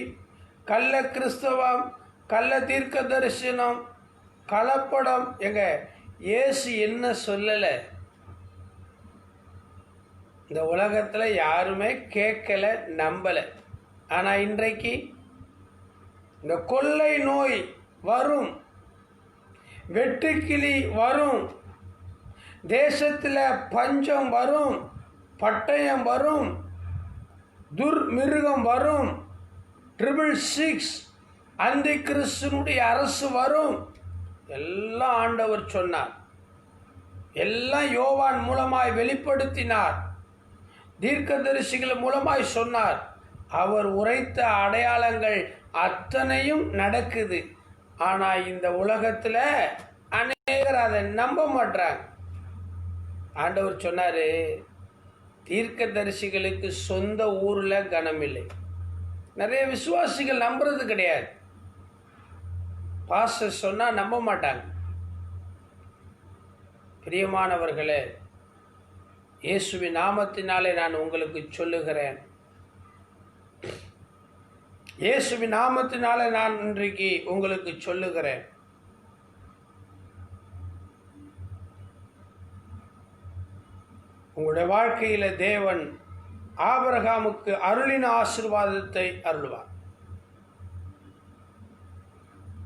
கள்ள கிறிஸ்தவம், கள்ள தீர்க்க தரிசனம், கலப்படம். எங்க இயேசு என்ன சொல்லலை? இந்த உலகத்தில் யாருமே கேட்கலை, நம்பலை. ஆனால் இன்றைக்கு இந்த கொள்ளை நோய் வரும், வெட்டுக்கிளி வரும், தேசத்தில் பஞ்சம் வரும், பட்டயம் வரும், துர்மிருகம் வரும், 666 அந்த கிறிஸ்துனுடைய அரசு வரும். எல்லாம் ஆண்டவர் சொன்னார். எல்லாம் யோவான் மூலமாய் வெளிப்படுத்தினார், தீர்க்கதரிசிகள் மூலமாய் சொன்னார். அவர் உரைத்த அடையாளங்கள் அத்தனையும் நடக்குது. ஆனால் இந்த உலகத்தில் அநேகர் அதை நம்ப மாட்டாங்க. ஆண்டவர் சொன்னார், தீர்க்கதரிசிகளுக்கு சொந்த ஊரில் கனமில்லை. நிறைய விசுவாசிகள் நம்புறது கிடையாது. பாஸ்டர் சொன்னால் நம்ப மாட்டாங்க. பிரியமானவர்களே, இயேசுவின் நாமத்தினாலே நான் உங்களுக்கு சொல்லுகிறேன், இயேசுவின் நாமத்தினாலே நான் இன்றைக்கு உங்களுக்கு சொல்லுகிறேன், உங்களுடைய வாழ்க்கையில் தேவன் ஆபிரகாமுக்கு அருளின ஆசீர்வாதத்தை அருள்வார்.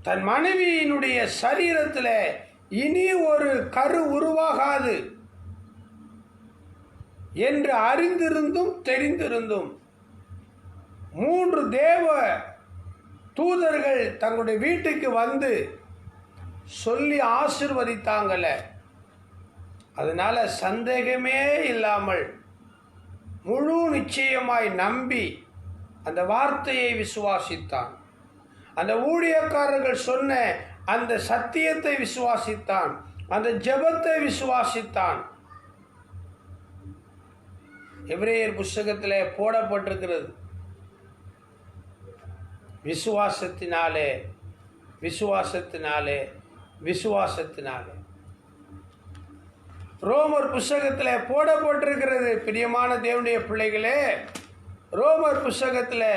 தன் மனைவியினுடைய சரீரத்தில் இனி ஒரு கரு உருவாகாது என்று அறிந்திருந்தும் தெரிந்திருந்தும் 3 தேவ தூதர்கள் தங்களுடைய வீட்டுக்கு வந்து சொல்லி ஆசீர்வதித்தாங்கல்ல, அதனால சந்தேகமே இல்லாமல் முழு நிச்சயமாய் நம்பி அந்த வார்த்தையை விசுவாசித்தான். அந்த ஊழியக்காரர்கள் சொன்ன அந்த சத்தியத்தை விசுவாசித்தான், அந்த ஜெபத்தை விசுவாசித்தான். எபிரேயர் புஸ்தகத்தில் போடப்பட்டிருக்கிறது, விசுவாசத்தினாலே விசுவாசத்தினாலே விசுவாசத்தினாலே. ரோமர் புஸ்தகத்தில் போடப்பட்டிருக்கிறது. பிரியமான தேவனுடைய பிள்ளைகளே, ரோமர் புஸ்தகத்தில்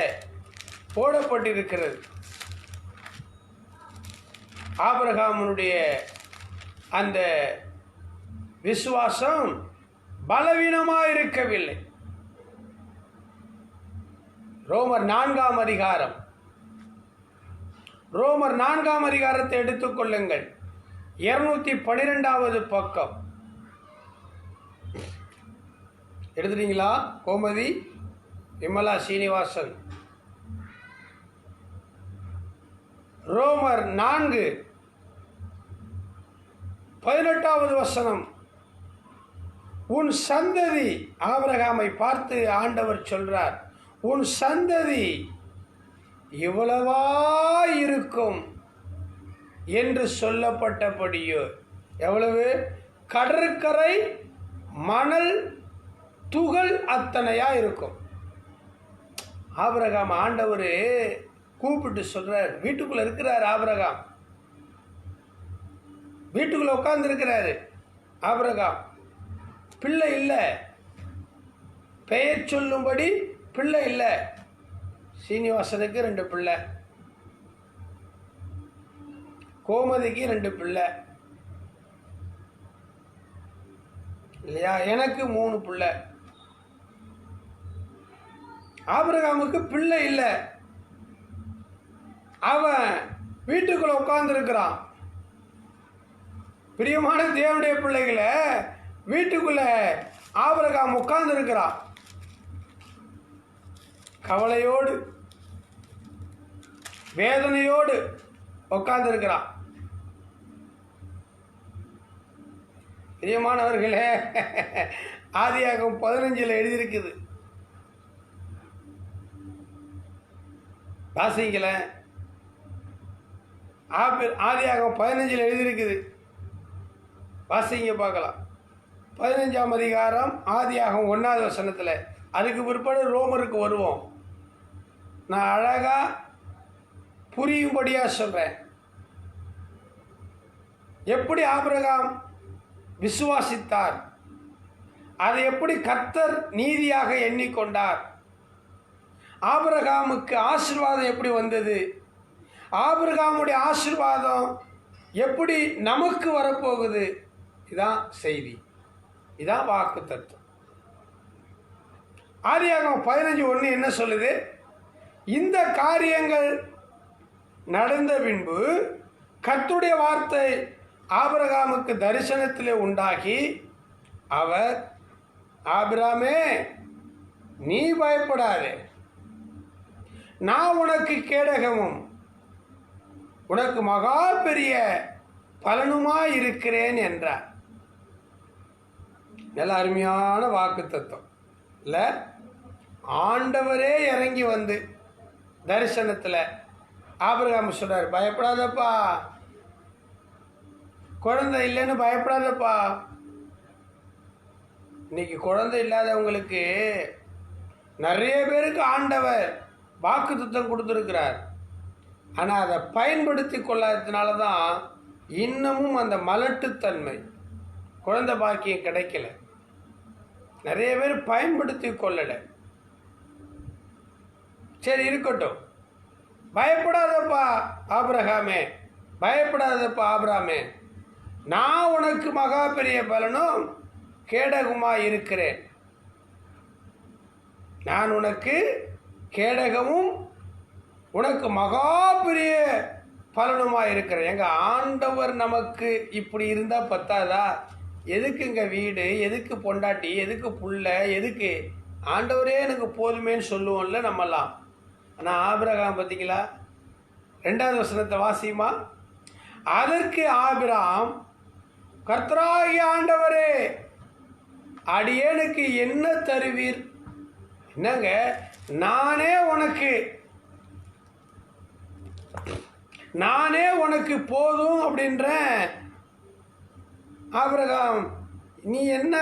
போடப்பட்டிருக்கிறது. ஆபிரகாமுடைய அந்த விசுவாசம் பலவீனமாக இருக்கவில்லை. ரோமர் 4ஆம் அதிகாரம், ரோமர் 4ஆம் அதிகாரத்தை எடுத்துக்கொள்ளுங்கள், 212வது பக்கம். எடுத்துட்டீங்களா? கோமதி, விமலா, சீனிவாசன். ரோமர் 4:18வது வசனம். உன் சந்ததி, ஆபிரகாமை பார்த்து ஆண்டவர் சொல்றார், உன் சந்ததி இவ்வளவா இருக்கும் என்று சொல்லப்பட்டபடியோ. எவ்வளவு? கடற்கரை மணல் துகள் அத்தனையா இருக்கும். ஆபிரகாம் ஆண்டவர் கூப்பிட்டு சொல்றார். வீட்டுக்குள்ள இருக்கிறார் ஆபிரகாம், வீட்டுக்குள்ள உட்கார்ந்து இருக்கிறாரு ஆபிரகாம். பிள்ளை இல்லை, பெயர் சொல்லும்படி பிள்ளை இல்லை. சீனிவாசனுக்கு 2 பிள்ளை, கோமதிக்கு 2 பிள்ளை இல்லையா? எனக்கு 3 பிள்ளை. ஆபிரகாமுக்கு பிள்ளை இல்லை. அவன் வீட்டுக்குள்ள உட்கார்ந்து இருக்கிறான். பிரியமான தேவனுடைய பிள்ளைகளை, வீட்டுக்குள்ள ஆபிரகாம் உட்கார்ந்து இருக்கிறான். கவலையோடு வேதனையோடு உட்கார்ந்து இருக்கிறான். பிரியமானவர்களே, ஆதியாகமம் 15 எழுதியிருக்குது, வாசிக்கல. ஆதியாகமம் 15 எழுதியிருக்குது, வாசிங்க பார்க்கலாம். 15ஆம் அதிகாரம் ஆதியாகமம் 1வது வசனத்தில். அதுக்கு பிற்பாடு ரோமருக்கு வருவோம். நான் அழகா புரியும்படியாக சொல்கிறேன். எப்படி ஆபிரகாம் விசுவாசித்தார், அதை எப்படி கர்த்தர் நீதியாக எண்ணிக்கொண்டார், ஆபிரகாமுக்கு ஆசீர்வாதம் எப்படி வந்தது, ஆபிரகாமுடைய ஆசீர்வாதம் எப்படி நமக்கு வரப்போகுது? இதான் செய்தி, இதான் வாக்கு தத்துவம். ஆதியாகமம் 15:1 என்ன சொல்லுது? இந்த காரியங்கள் நடந்த பின்பு கர்த்தருடைய வார்த்தை ஆபிரகாமுக்கு தரிசனத்திலே உண்டாகி, அவர், ஆபிரகாமே, நீ பயப்படாதே, நான் உனக்கு கேடகமும் உனக்கு மகா பெரிய பலனுமாய் இருக்கிறேன் என்றார். நல்ல அருமையான வாக்கு தத்துவம் இல்ல? ஆண்டவரே இறங்கி வந்து தரிசனத்தில் ஆபிரகாம் சொல்றார், பயப்படாதப்பா, குழந்தை இல்லைன்னு பயப்படாதப்பா. இன்னைக்கு குழந்தை இல்லாதவங்களுக்கு நிறைய பேருக்கு ஆண்டவர் வாக்கு தத்துவம் கொடுத்துருக்கிறார். ஆனால் அதை பயன்படுத்தி கொள்ளாததுனால தான் இன்னமும் அந்த மலட்டுத்தன்மை, குழந்தை பாக்கியம் கிடைக்கல. நிறைய பேர் பயன்படுத்தி கொள்ளலை. சரி, இருக்கட்டும். பயப்படாதப்பா ஆபிரகாமே, பயப்படாதப்பா ஆபிரகாமே, நான் உனக்கு மகா பெரிய பலனும் கேடகமாக இருக்கிறேன். நான் உனக்கு கேடகமும் உனக்கு மகா பெரிய பலனுமாக இருக்கிறேன். எங்கள் ஆண்டவர் நமக்கு இப்படி இருந்தால் பத்தாதா? எதுக்குங்க வீடு, எதுக்கு பொண்டாட்டி, எதுக்கு புள்ள, எதுக்கு? ஆண்டவரே எனக்கு போதுமேன்னு சொல்லுவோம்ல நம்மெல்லாம். ஆனால் ஆபிரகாம் பார்த்தீங்களா? 2வது வசனத்தை வாசியுமா? அதற்கு ஆபிரகாம், கர்த்தராகிய ஆண்டவரே, அடியேனுக்கு என்ன தருவீர்? என்னங்க, நானே உனக்கு போதும் அப்படின்ற ஆபிரகாம், நீ என்ன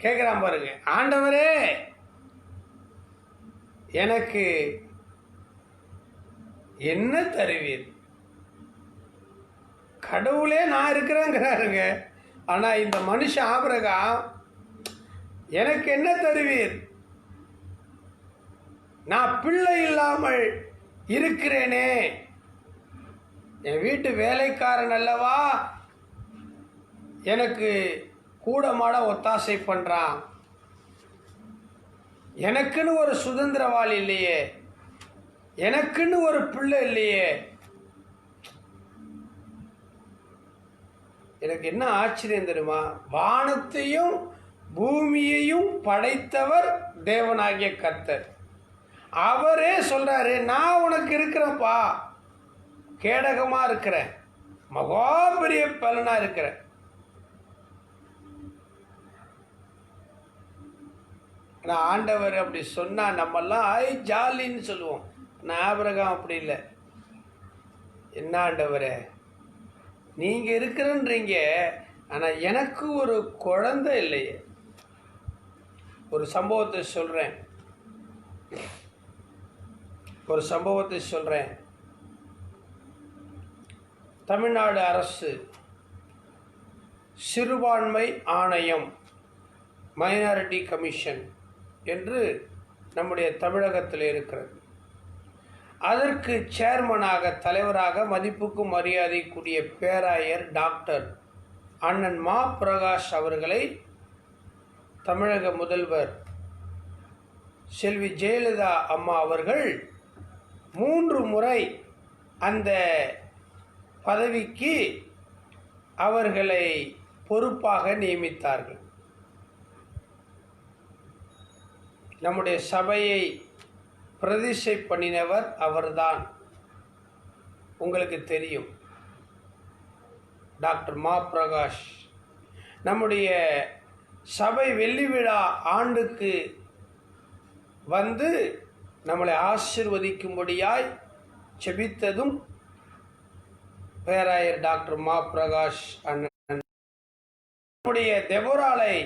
கேட்குறான் பாருங்க. ஆண்டவரே, எனக்கு என்ன தருவீர்? கடவுளே நான் இருக்கிறேங்கிறாருங்க. ஆனால் இந்த மனுஷன் ஆபிரகாம், எனக்கு என்ன தருவீர்? நான் பிள்ளை இல்லாமல் இருக்கிறேனே, என் வீட்டு வேலைக்காரன் அல்லவா எனக்கு கூட மாட ஒத்தாசை பண்ணுறான். எனக்குன்னு ஒரு சுதந்திரவாளி இல்லையே, எனக்குன்னு ஒரு பிள்ளை இல்லையே. எனக்கு என்ன ஆச்சரியம் தெரியுமா? வானத்தையும் பூமியையும் படைத்தவர் தேவனாகிய கர்த்தர். அவரே சொல்றாரு, நான் உனக்கு இருக்கிறேன்ப்பா, கேடகமா இருக்கிறேன், மகா பெரிய பலனா இருக்கிறேன். நான் ஆண்டவர் அப்படி சொன்னா நம்மெல்லாம் ஜாலின்னு சொல்லுவோம். நான் ஆபிரகாம் அப்படி இல்லை. என்ன ஆண்டவரே, நீங்க இருக்கிறன்றீங்க, ஆனா எனக்கு ஒரு குழந்தை இல்லையே. ஒரு சம்பவத்தை சொல்றேன். தமிழ்நாடு அரசு சிறுபான்மை ஆணையம், மைனாரிட்டி கமிஷன் என்று நம்முடைய தமிழகத்தில் இருக்கிறது. அதற்கு சேர்மனாக, தலைவராக மதிப்புக்கும் மரியாதைக்குரிய பேராயர் டாக்டர் அண்ணன் மா பிரகாஷ் அவர்களை தமிழக முதல்வர் செல்வி ஜெயலலிதா அம்மா அவர்கள் 3 முறை அந்த பதவிக்கு அவர்களை பொறுப்பாக நியமித்தார்கள். நம்முடைய சபையை பிரதிஷ்டை பண்ணினவர் அவர்தான். உங்களுக்கு தெரியும், டாக்டர் மா பிரகாஷ். நம்முடைய சபை வெள்ளி விழா ஆண்டுக்கு வந்து நம்மளை ஆசீர்வதிக்கும்படியாய் செபித்ததும் பேராயர் டாக்டர் மா பிரகாஷ் அண்ணன். நம்முடைய தெபோராலை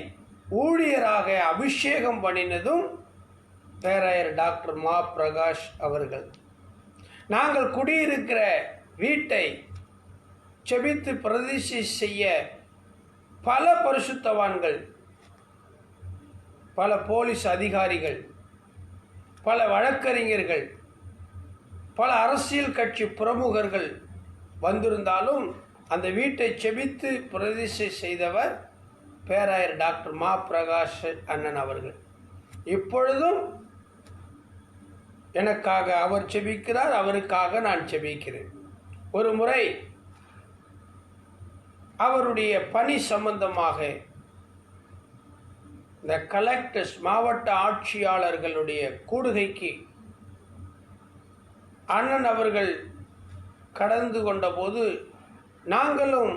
ஊழியராக அபிஷேகம் பண்ணினதும் பேராயர் டாக்டர் மா பிரகாஷ் அவர்கள். நாங்கள் குடியிருக்கிற வீட்டை செபித்து பிரதிஷ்டை செய்ய பல பரிசுத்தவான்கள், பல போலீஸ் அதிகாரிகள், பல வழக்கறிஞர்கள், பல அரசியல் கட்சி பிரமுகர்கள் வந்திருந்தாலும் அந்த வீட்டை செபித்து பிரதிஷ்டை செய்தவர் பேராயர் டாக்டர் மா பிரகாஷ் அண்ணன் அவர்கள். இப்பொழுதும் எனக்காக அவர் செபிக்கிறார், அவருக்காக நான் செபிக்கிறேன். ஒரு முறை அவருடைய பணி சம்பந்தமாக இந்த கலெக்டர்ஸ் மாவட்ட ஆட்சியாளர்களுடைய கூடுகைக்கு அண்ணன் அவர்கள் கடந்து கொண்டபோது நாங்களும்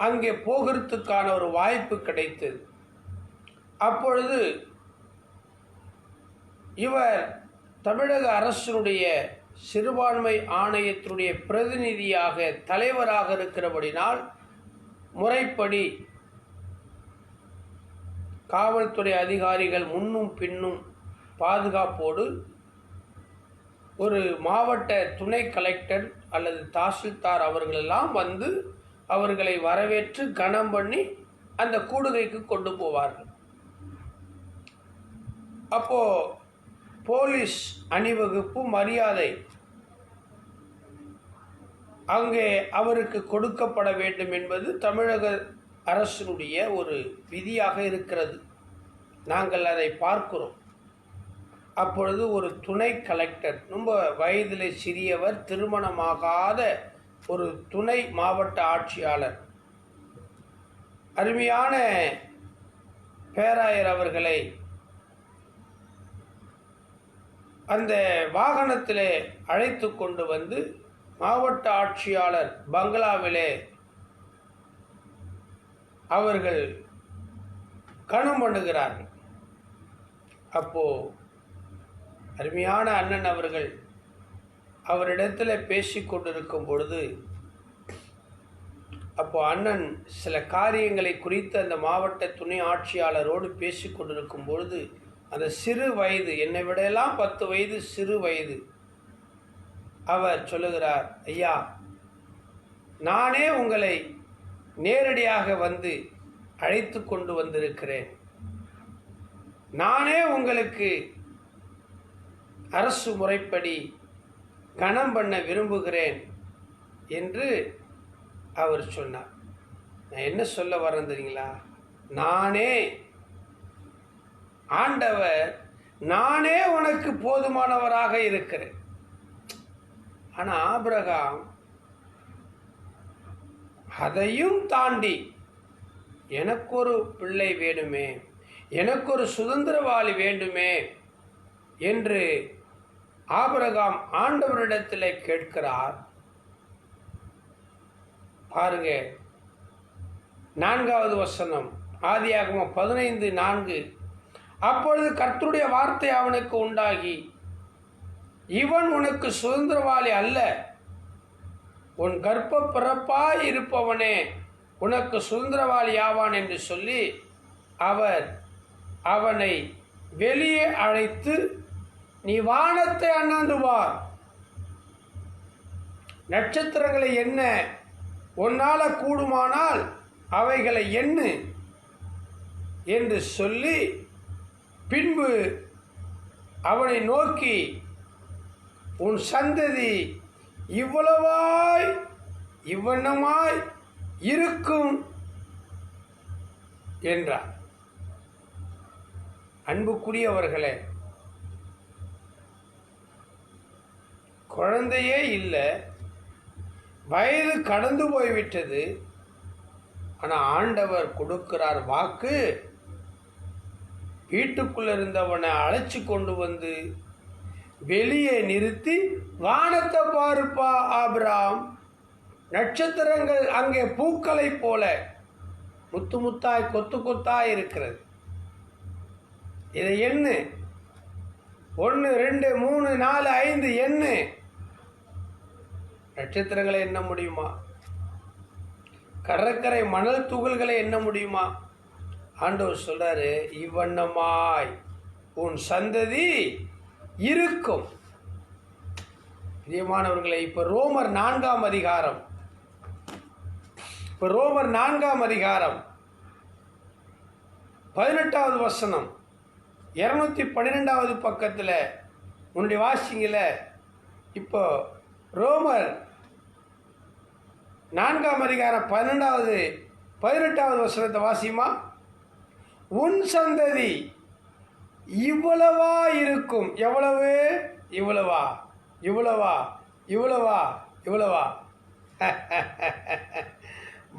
அங்கே போகிறதுக்கான ஒரு வாய்ப்பு கிடைத்தது. அப்பொழுது இவர் தமிழக அரசினுடைய சிறுபான்மை ஆணையத்தினுடைய பிரதிநிதியாக தலைவராக இருக்கிறபடினால் முறைப்படி காவல்துறை அதிகாரிகள் முன்னும் பின்னும் பாதுகாப்போடு ஒரு மாவட்ட துணை கலெக்டர் அல்லது தாசில்தார் அவர்களெல்லாம் வந்து அவர்களை வரவேற்று கனம் பண்ணி அந்த கூடுகைக்கு கொண்டு போவார்கள். அப்போ போலீஸ் அணிவகுப்பு மரியாதை அங்கே அவருக்கு கொடுக்கப்பட வேண்டும் என்பது தமிழக அரசினுடைய ஒரு விதியாக இருக்கிறது. நாங்கள் அதை பார்க்கிறோம். அப்பொழுது ஒரு துணை கலெக்டர், ரொம்ப வயதிலே சிறியவர், திருமணமாகாத ஒரு துணை மாவட்ட ஆட்சியாளர், அருமையான பேராயர் அவர்களை அந்த வாகனத்திலே அழைத்து கொண்டு வந்து மாவட்ட ஆட்சியாளர் பங்களாவிலே அவர்கள் கனம் பண்ணுகிறார்கள். அப்போ அருமையான அண்ணன் அவர்கள் அவரிடத்தில் பேசி கொண்டிருக்கும் பொழுது, அப்போ அண்ணன் சில காரியங்களை குறித்து அந்த மாவட்ட துணை ஆட்சியாளரோடு பேசி கொண்டிருக்கும் பொழுது அந்த சிறு வயது, என்னை விடையெல்லாம் 10 வயது சிறு வயது, அவர் சொல்லுகிறார், ஐயா, நானே உங்களை நேரடியாக வந்து அழைத்து கொண்டு வந்திருக்கிறேன். நானே உங்களுக்கு அரசு முறைப்படி கனம் பண்ண விரும்புகிறேன் என்று அவர் சொன்னார். நான் என்ன சொல்ல வரேன் தெரியுங்களா? நானே ஆண்டவர், நானே உனக்கு போதுமானவராக இருக்கிறேன். ஆனால் ஆபிரகாம் அதையும் தாண்டி எனக்கு ஒரு பிள்ளை வேண்டுமே, எனக்கு ஒரு சுதந்திரவாளி வேண்டுமே என்று ஆபிரகாம் ஆண்டவரிடத்தில் கேட்கிறார். பாருங்க, 4வது வசனம், ஆதியாகமம் 15:4. அப்பொழுது கர்த்தருடைய வார்த்தை அவனுக்கு உண்டாகி, இவன் உனக்கு சுதந்திரவாளி அல்ல, உன் கர்ப்ப பிறப்பாய் இருப்பவனே உனக்கு சுதந்திரவாளி ஆவான் என்று சொல்லி அவர் அவனை வெளியே அழைத்து, நீ வானத்தை அண்ணாந்து பார், நட்சத்திரங்களை எண்ண உன்னால கூடுமானால் அவைகளை எண்ணு என்று சொல்லி, பின்பு அவனை நோக்கி, உன் சந்ததி இவ்வளவாய் இவ்வண்ணமாய் இருக்கும் என்றார். அன்புக்குரியவர்களே, குழந்தையே இல்லை, வயது கடந்து போய்விட்டது. ஆனால் ஆண்டவர் கொடுக்கிறார் வாக்கு. வீட்டுக்குள்ள இருந்தவனை அழைச்சி கொண்டு வந்து வெளியே நிறுத்தி, வானத்தை பாருப்பா ஆபிராம், நட்சத்திரங்கள் அங்கே பூக்களை போல முத்து முத்தாய் கொத்து கொத்தாய் இருக்கிறது, இதை எண்ணு, 1 2 3 4 5 எண்ணு. நட்சத்திரங்களை எண்ண முடியுமா? கடற்கரை மணல் துகள்களை எண்ண முடியுமா? ஆண்டவர் சொல்றாரு, இவ்வண்ணமாய் உன் சந்ததி இருக்கும். பிரியமானவர்களை, இப்ப ரோமர் 4ஆம் அதிகாரம், 18வது வசனம், 212வது பக்கத்தில் உன்னுடைய வாசிங்கள, இப்போ ரோமர் 4:18 வசனத்தை வாசியுமா? உன் சந்ததி இவ்வளவா இருக்கும். எவ்வளவு? இவ்வளவா, இவ்வளவா, இவ்வளவா, இவ்வளவா.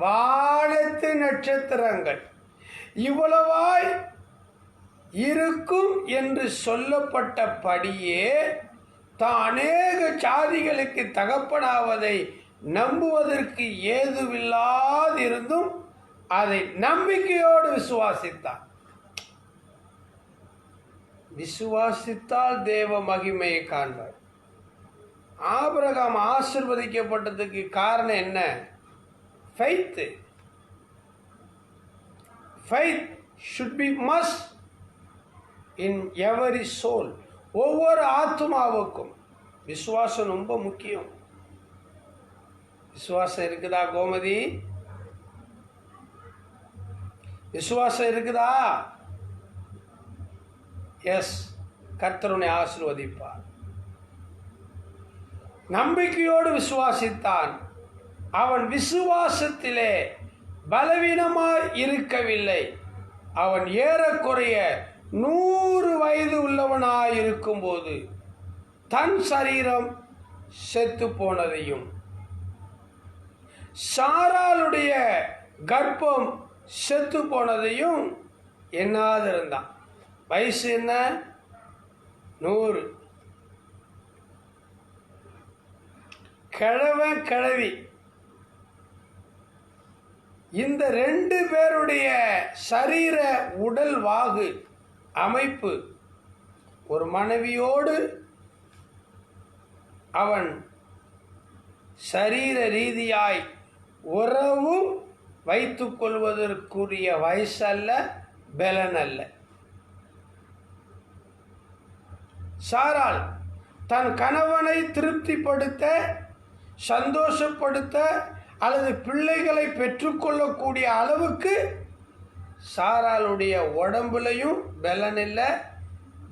வானத்து நட்சத்திரங்கள் இவ்வளவாய் இருக்கும் என்று சொல்லப்பட்டபடியே தான் அநேக ஜாதிகளுக்கு தகப்பனாவதை நம்புவதற்கு ஏதுவில்லாதிருந்தும் அதை நம்பிக்கையோடு விசுவாசித்தான். விசுவாசித்தால் தேவ மகிமையை காண்பார். ஆபிரகாம் ஆசீர்வதிக்கப்பட்டதுக்கு காரணம் என்ன? faith. Faith should be must in every soul. ஒவ்வொரு ஆத்மாவுக்கும் விசுவாசம் ரொம்ப முக்கியம். விசுவாசம் இருக்குதா கோமதி? விசுவாசம் இருக்குதா? எஸ், கர்த்தருனை ஆசீர்வதிப்பார். நம்பிக்கையோடு விசுவாசித்தான். அவன் விசுவாசத்திலே பலவீனமாய் இருக்கவில்லை. அவன் ஏறக்குறைய 100 வயது உள்ளவனாயிருக்கும் போது தன் சரீரம் செத்து போனதையும் சாராளுடைய கர்ப்பம் செத்து போனதையும் எண்ணாதிருந்தான். வயசு என்ன? 100. கிழவன் கிழவி, இந்த 2 பேருடைய சரீர உடல் வாகு அமைப்பு ஒரு மனைவியோடு அவன் சரீர ரீதியாய் உறவு வைத்துக் கொள்வதற்குரிய வயசல்ல, பலன் அல்ல. சாராள் தன் கணவனை திருப்திப்படுத்த, சந்தோஷப்படுத்த அல்லது பிள்ளைகளை பெற்றுக்கொள்ளக்கூடிய அளவுக்கு சாராளுடைய உடம்புலையும் பலன் இல்லை,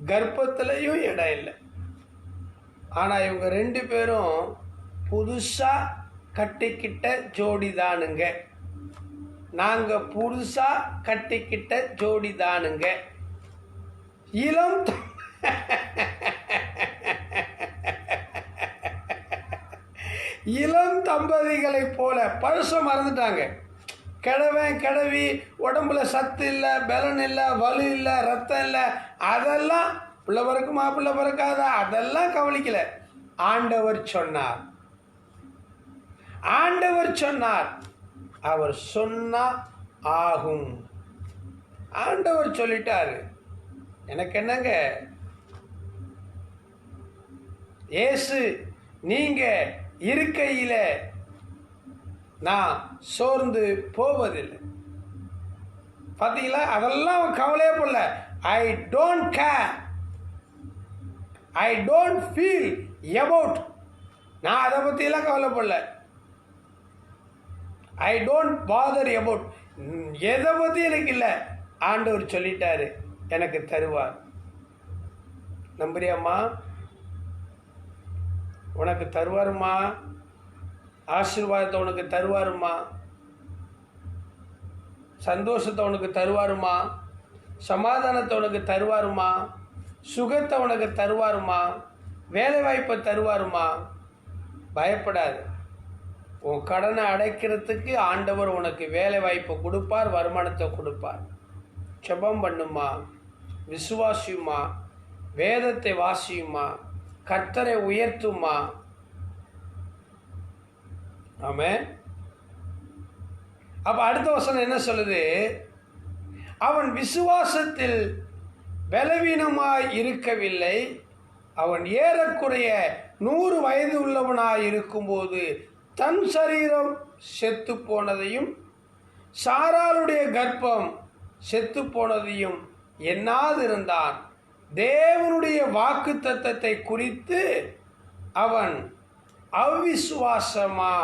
கர்ப்பத்திலையும் இடம் இல்லை. ஆனால் இவங்க 2 பேரும் புதுசாக கட்டிக்கிட்ட ஜோடி தானுங்க. நாங்கள் புதுசாக கட்டிக்கிட்ட ஜோடி தானுங்க. இளம் தம்பதிகளைப் போல பழசம் மறந்துட்டாங்க. கிழவன் கிழவி உடம்புல சத்து இல்லை, பலன் இல்லை, வலு இல்லை, ரத்தம் இல்லை, அதெல்லாம் பிள்ளை பிறக்குமா பிள்ளை பிறக்காதா அதெல்லாம் கவனிக்கல. ஆண்டவர் சொன்னார், ஆண்டவர் சொன்னார், அவர் சொன்னா ஆகும். ஆண்டவர் சொல்லிட்டாரு. எனக்கு என்னங்க, இயேசு நீங்க இருக்கையில் நான் சோர்ந்து போவதில்லை. பார்த்தீங்களா? அதெல்லாம் அவன் கவலையே போடல. I don't care, I don't feel about. நான் அதை பற்றியெல்லாம் கவலைப்படல. I don't bother about. எதை பற்றி எனக்கு இல்லை. ஆண்டவர் சொல்லிட்டாரு, எனக்கு தருவார். நம்புறியாம்மா? உனக்கு தருவாருமா. ஆசீர்வாதத்தை உனக்கு தருவாருமா. சந்தோஷத்தை உனக்கு தருவாருமா. சமாதானத்தை உனக்கு தருவாருமா. சுகத்தை உனக்கு தருவாருமா. வேலை வாய்ப்பை தருவாருமா. பயப்படாது. உன் கடனை அடைக்கிறதுக்கு ஆண்டவர் உனக்கு வேலை வாய்ப்பை கொடுப்பார், வருமானத்தை கொடுப்பார். ஜெபம் பண்ணுமா, விசுவாசியுமா, வேதத்தை வாசியுமா, கர்த்தரை உயர்த்துமா. ஆமென். அப்ப அடுத்த வசனம் என்ன சொல்லுது? அவன் விசுவாசத்தில் பலவீனமாய் இருக்கவில்லை. அவன் ஏறக்குறைய 100 வயது உள்ளவனாய் இருக்கும்போது தன் சரீரம் செத்து போனதையும் சாராளுடைய கர்ப்பம் செத்து போனதையும் எண்ணாதிருந்தான். தேவனுடைய வாக்குத்தத்தத்தை குறித்து அவன் அவிசுவாசமா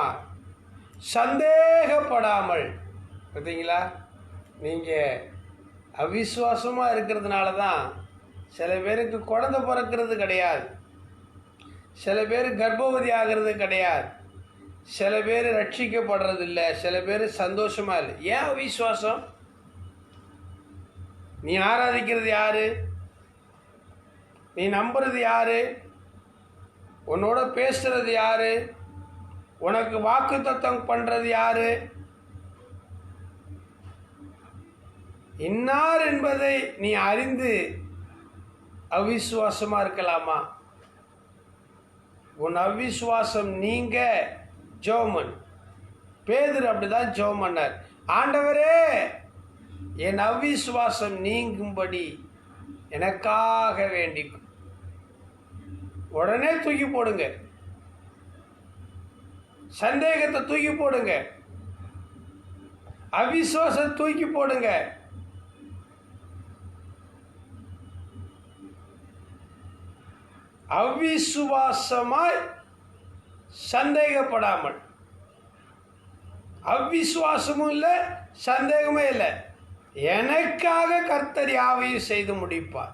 சந்தேகப்படாமல். பார்த்தீங்களா? நீங்கள் அவிசுவாசமாக இருக்கிறதுனால தான் சில பேருக்கு குழந்தை பிறக்கிறது கிடையாது. சில பேர் கர்ப்பவதி ஆகிறது கிடையாது, சில பேர் ரட்சிக்கப்படுறது இல்லை, சில பேர் சந்தோஷமா இல்லை. ஏன் அவிசுவாசம்? நீ ஆராதிக்கிறது யாரு? நீ நம்புறது யாரு? உன்னோட பேசுறது யாரு? உனக்கு வாக்குத்தத்தம் பண்றது யாரு? இன்னார் என்பதை நீ அறிந்து அவிசுவாசமா இருக்கலாமா? உன் அவிசுவாசம் நீங்க ஜெபம். பேதுரு அப்படிதான் ஜெபம் பண்ணார். ஆண்டவரே, என் அவிசுவாசம் நீங்கும்படி எனக்காக வேண்டிக்கும். உடனே தூக்கி போடுங்க, சந்தேகத்தை தூக்கி போடுங்க, அவிசுவாசத்தை தூக்கி போடுங்க. அவிசுவாசமாய் சந்தேகப்படாமல், அவிசுவாசமும் இல்லை, சந்தேகமே இல்லை. எனக்காக கர்த்தர் யாவையும் செய்து முடிப்பார்.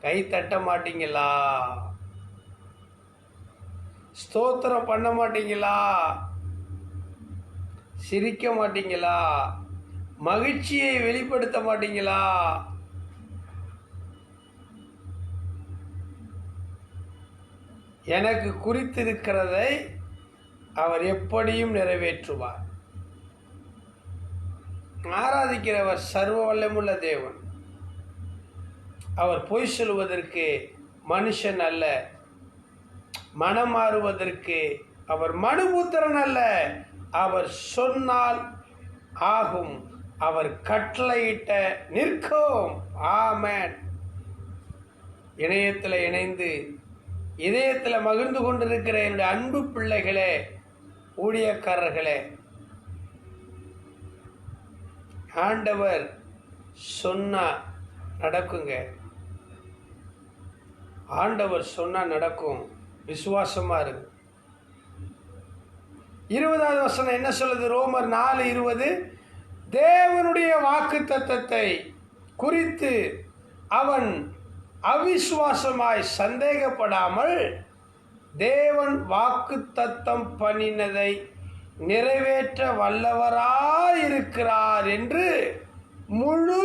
கை தட்ட மாட்டீங்களா? ஸ்தோத்திரம் பண்ண மாட்டீங்களா? சிரிக்க மாட்டீங்களா? மகிழ்ச்சியை வெளிப்படுத்த மாட்டீங்களா? எனக்கு குறித்திருக்கிறதை அவர் எப்படியும் நிறைவேற்றுவார். ஆராதிக்கிறவர் சர்வ வல்லமுள்ள தேவன். அவர் பொய் சொல்வதற்கு மனுஷன் அல்ல, மனம் மாறுவதற்கு அவர் மனுபுத்திரன் அல்ல. அவர் சொன்னால் ஆகும், அவர் கட்டளையிட்ட நிற்கும். ஆமென். இணையத்தில் இணைந்து இதயத்தில் மகிழ்ந்து கொண்டிருக்கிற என்னுடைய அன்பு பிள்ளைகளே, ஊழியக்காரர்களே, ஆண்டவர் சொன்னா நடக்குங்க. ஆண்டவர் சொன்னா நடக்கும். விசுவாசமா இருக்கு. 20வது வசனம் என்ன சொல்லுது? ரோமர் 4:20, தேவனுடைய வாக்குத்தத்தத்தை குறித்து அவன் அவிசுவாசமாய் சந்தேகப்படாமல் தேவன் வாக்குத்தத்தம் பண்ணினதை நிறைவேற்ற வல்லவராயிருக்கிறார் என்று முழு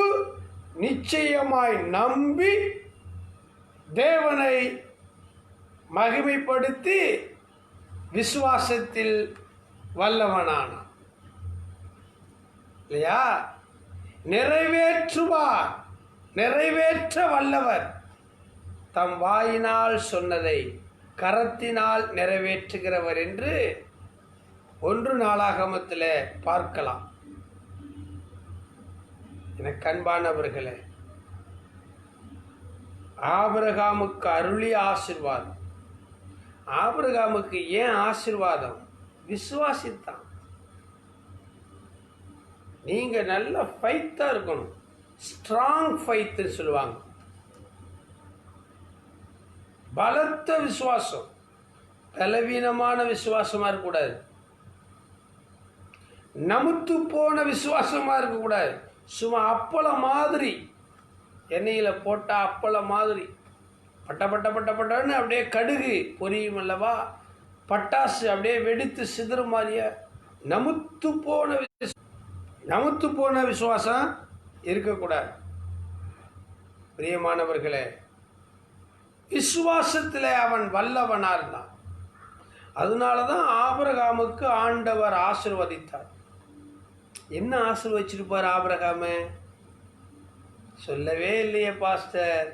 நிச்சயமாய் நம்பி தேவனை மகிமைப்படுத்தி விசுவாசத்தில் வல்லவனானான். இல்லையா? நிறைவேற்றுவார், நிறைவேற்ற வல்லவர். தம் வாயினால் சொன்னதை கரத்தினால் நிறைவேற்றுகிறவர் என்று 1 நாளாகமத்தில் பார்க்கலாம். எனக்கு அன்பானவர்களே, ஆபிரகாமுக்கு அருளிய ஆசீர்வாதம். ஆபிரகாமுக்கு ஏன் ஆசீர்வாதம்? விசுவாசித்தான். நீங்க நல்ல ஃபைத்தா இருக்கணும். ஸ்ட்ராங் ஃபைத் சொல்லுவாங்க. பலத்த விசுவாசம், பலவீனமான விசுவாசமா இருக்கக்கூடாது. நமுத்து போன விசுவாசமா இருக்கக்கூடாது. சும்மா அப்பளம் மாதிரி, எண்ணெயில் போட்டா அப்பளம் மாதிரி பட்ட பட்ட பட்ட பட்டன்னு அப்படியே கடுகு பொரியும் அல்லவா, பட்டாசு அப்படியே வெடித்து சிதறு மாதிரிய நமுத்து போன விசுவாசம் இருக்கக்கூடாது. பிரியமானவர்களே, விசுவாசத்தில் அவன் வல்லவனா இருந்தான். அதனால தான் ஆபிரகாமுக்கு ஆண்டவர் ஆசீர்வதித்தார். என்ன ஆசீர்வதிச்சிருப்பார் ஆபிரகாம? சொல்லவே இல்லையே பாஸ்டர்.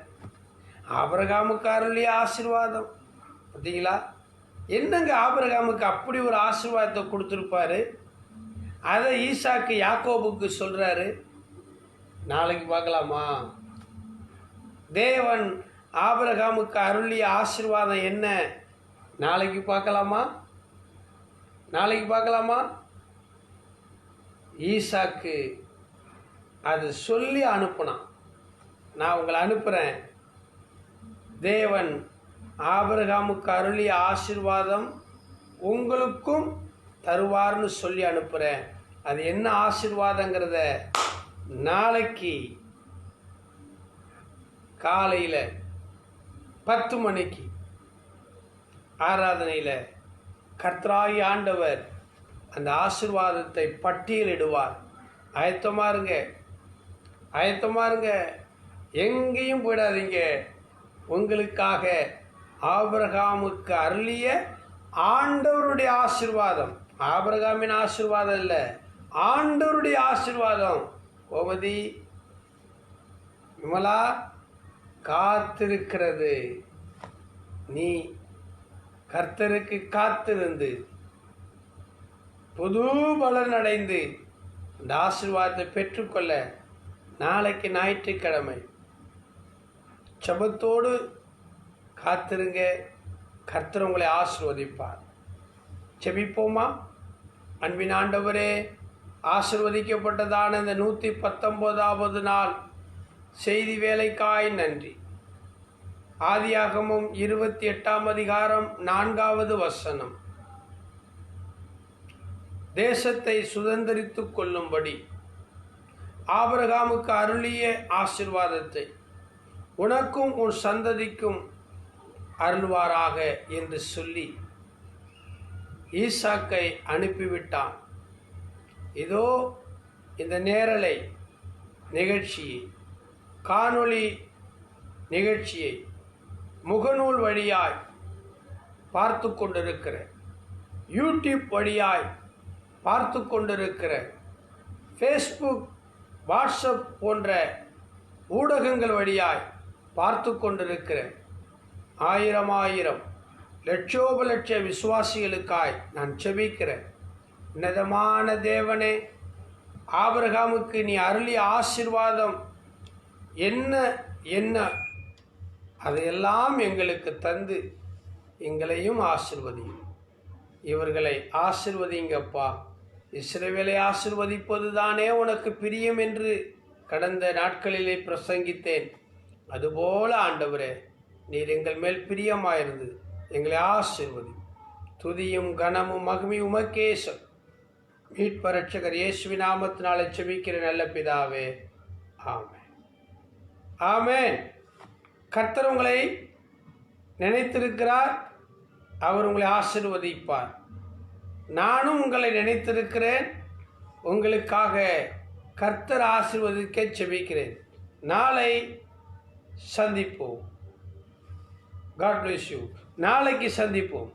ஆபிரகாமுக்கு அருளிய ஆசீர்வாதம் பார்த்தீங்களா? என்னங்க ஆபிரகாமுக்கு அப்படி ஒரு ஆசீர்வாதத்தை கொடுத்துருப்பாரு. அதை ஈசாக்கு யாக்கோபுக்கு சொல்றாரு. நாளைக்கு பார்க்கலாமா? தேவன் ஆபிரகாமுக்கு அருளிய ஆசீர்வாதம் என்ன? நாளைக்கு பார்க்கலாமா? நாளைக்கு பார்க்கலாமா? ஈசாக்கு அது சொல்லி அனுப்புனான். நான் உங்களை அனுப்புகிறேன். தேவன் ஆபிரகாமுக்கு அருளிய ஆசீர்வாதம் உங்களுக்கும் தருவார்னு சொல்லி அனுப்புகிறேன். அது என்ன ஆசீர்வாதங்கிறத நாளைக்கு காலையில் 10 மணிக்கு ஆராதனையில் கர்த்தராகி ஆண்டவர் அந்த ஆசீர்வாதத்தை பட்டியலிடுவார். ஆயத்தமாக இருங்க, ஆயத்தமாக இருங்க, எங்கேயும் போயிடாதீங்க. உங்களுக்காக ஆபிரகாமுக்கு அருளிய ஆண்டவருடைய ஆசீர்வாதம், ஆபிரகாமின் ஆசீர்வாதம் இல்லை, ஆண்டவருடைய ஆசீர்வாதம். கோமதி, விமலா, காத்திருக்கிறது. நீ கர்த்தருக்கு காத்திருந்து புது பலன் அடைந்து அந்த ஆசீர்வாதத்தை பெற்றுக்கொள்ள நாளைக்கு ஞாயிற்றுக்கிழமை ஜெபத்தோடு காத்திருங்க. கர்த்தர் உங்களை ஆசீர்வதிப்பார். ஜெபிப்போமா? அன்பின் ஆண்டவரே, ஆசீர்வதிக்கப்பட்டதான இந்த 119வது நாள் செய்தி வேலைக்காய் நன்றி. ஆதியாகமம் 28ஆம் அதிகாரம் 4வது வசனம், தேசத்தை சுதந்தரித்துக் கொள்ளும்படி ஆபிரகாமுக்கு அருளிய ஆசீர்வாதத்தை உனக்கும் உன் சந்ததிக்கும் அருள்வாராக என்று சொல்லி ஈசாக்கை அனுப்பிவிட்டான். இதோ இந்த நேரலை நிகழ்ச்சியை, காணொளி நிகழ்ச்சியை முகநூல் வழியாய் பார்த்து கொண்டிருக்கிற, யூடியூப் வழியாய் பார்த்து கொண்டிருக்கிற, ஃபேஸ்புக், வாட்ஸ்அப் போன்ற ஊடகங்கள் வழியாய் பார்த்து கொண்டிருக்கிற ஆயிரம் லட்சோப லட்ச விசுவாசிகளுக்காய் நான் ஜெபிக்கிறேன். உன்னதமான தேவனே, ஆபிரகாமுக்கு நீ அருளிய ஆசீர்வாதம் என்ன என்ன அதையெல்லாம் எங்களுக்கு தந்து எங்களையும் ஆசீர்வதியும். இவர்களை ஆசீர்வதிங்கப்பா. இஸ்ரவேலை ஆசீர்வதிப்பது தானே உனக்கு பிரியம் என்று கடந்த நாட்களிலே பிரசங்கித்தேன். அதுபோல ஆண்டவரே, நீர் எங்கள் மேல் பிரியமாயிருந்து எங்களை ஆசீர்வதி. துதியும் கனமும் மகிமையும் உமக்கே மீட்பர் இரட்சகர் இயேசுவின் நாமத்தினாலே ஜெபிக்கிற நல்ல பிதாவே, ஆமென், ஆமென். கர்த்தர் உங்களை நினைத்திருக்கிறார். அவர் உங்களை ஆசீர்வதிப்பார். நானும் உங்களை நினைத்திருக்கிறேன். உங்களுக்காக கர்த்தர் ஆசீர்வதிக்க ஜெபிக்கிறேன். நாளை சந்திப்போம். God bless you. நாளைக்கு சந்திப்போம்.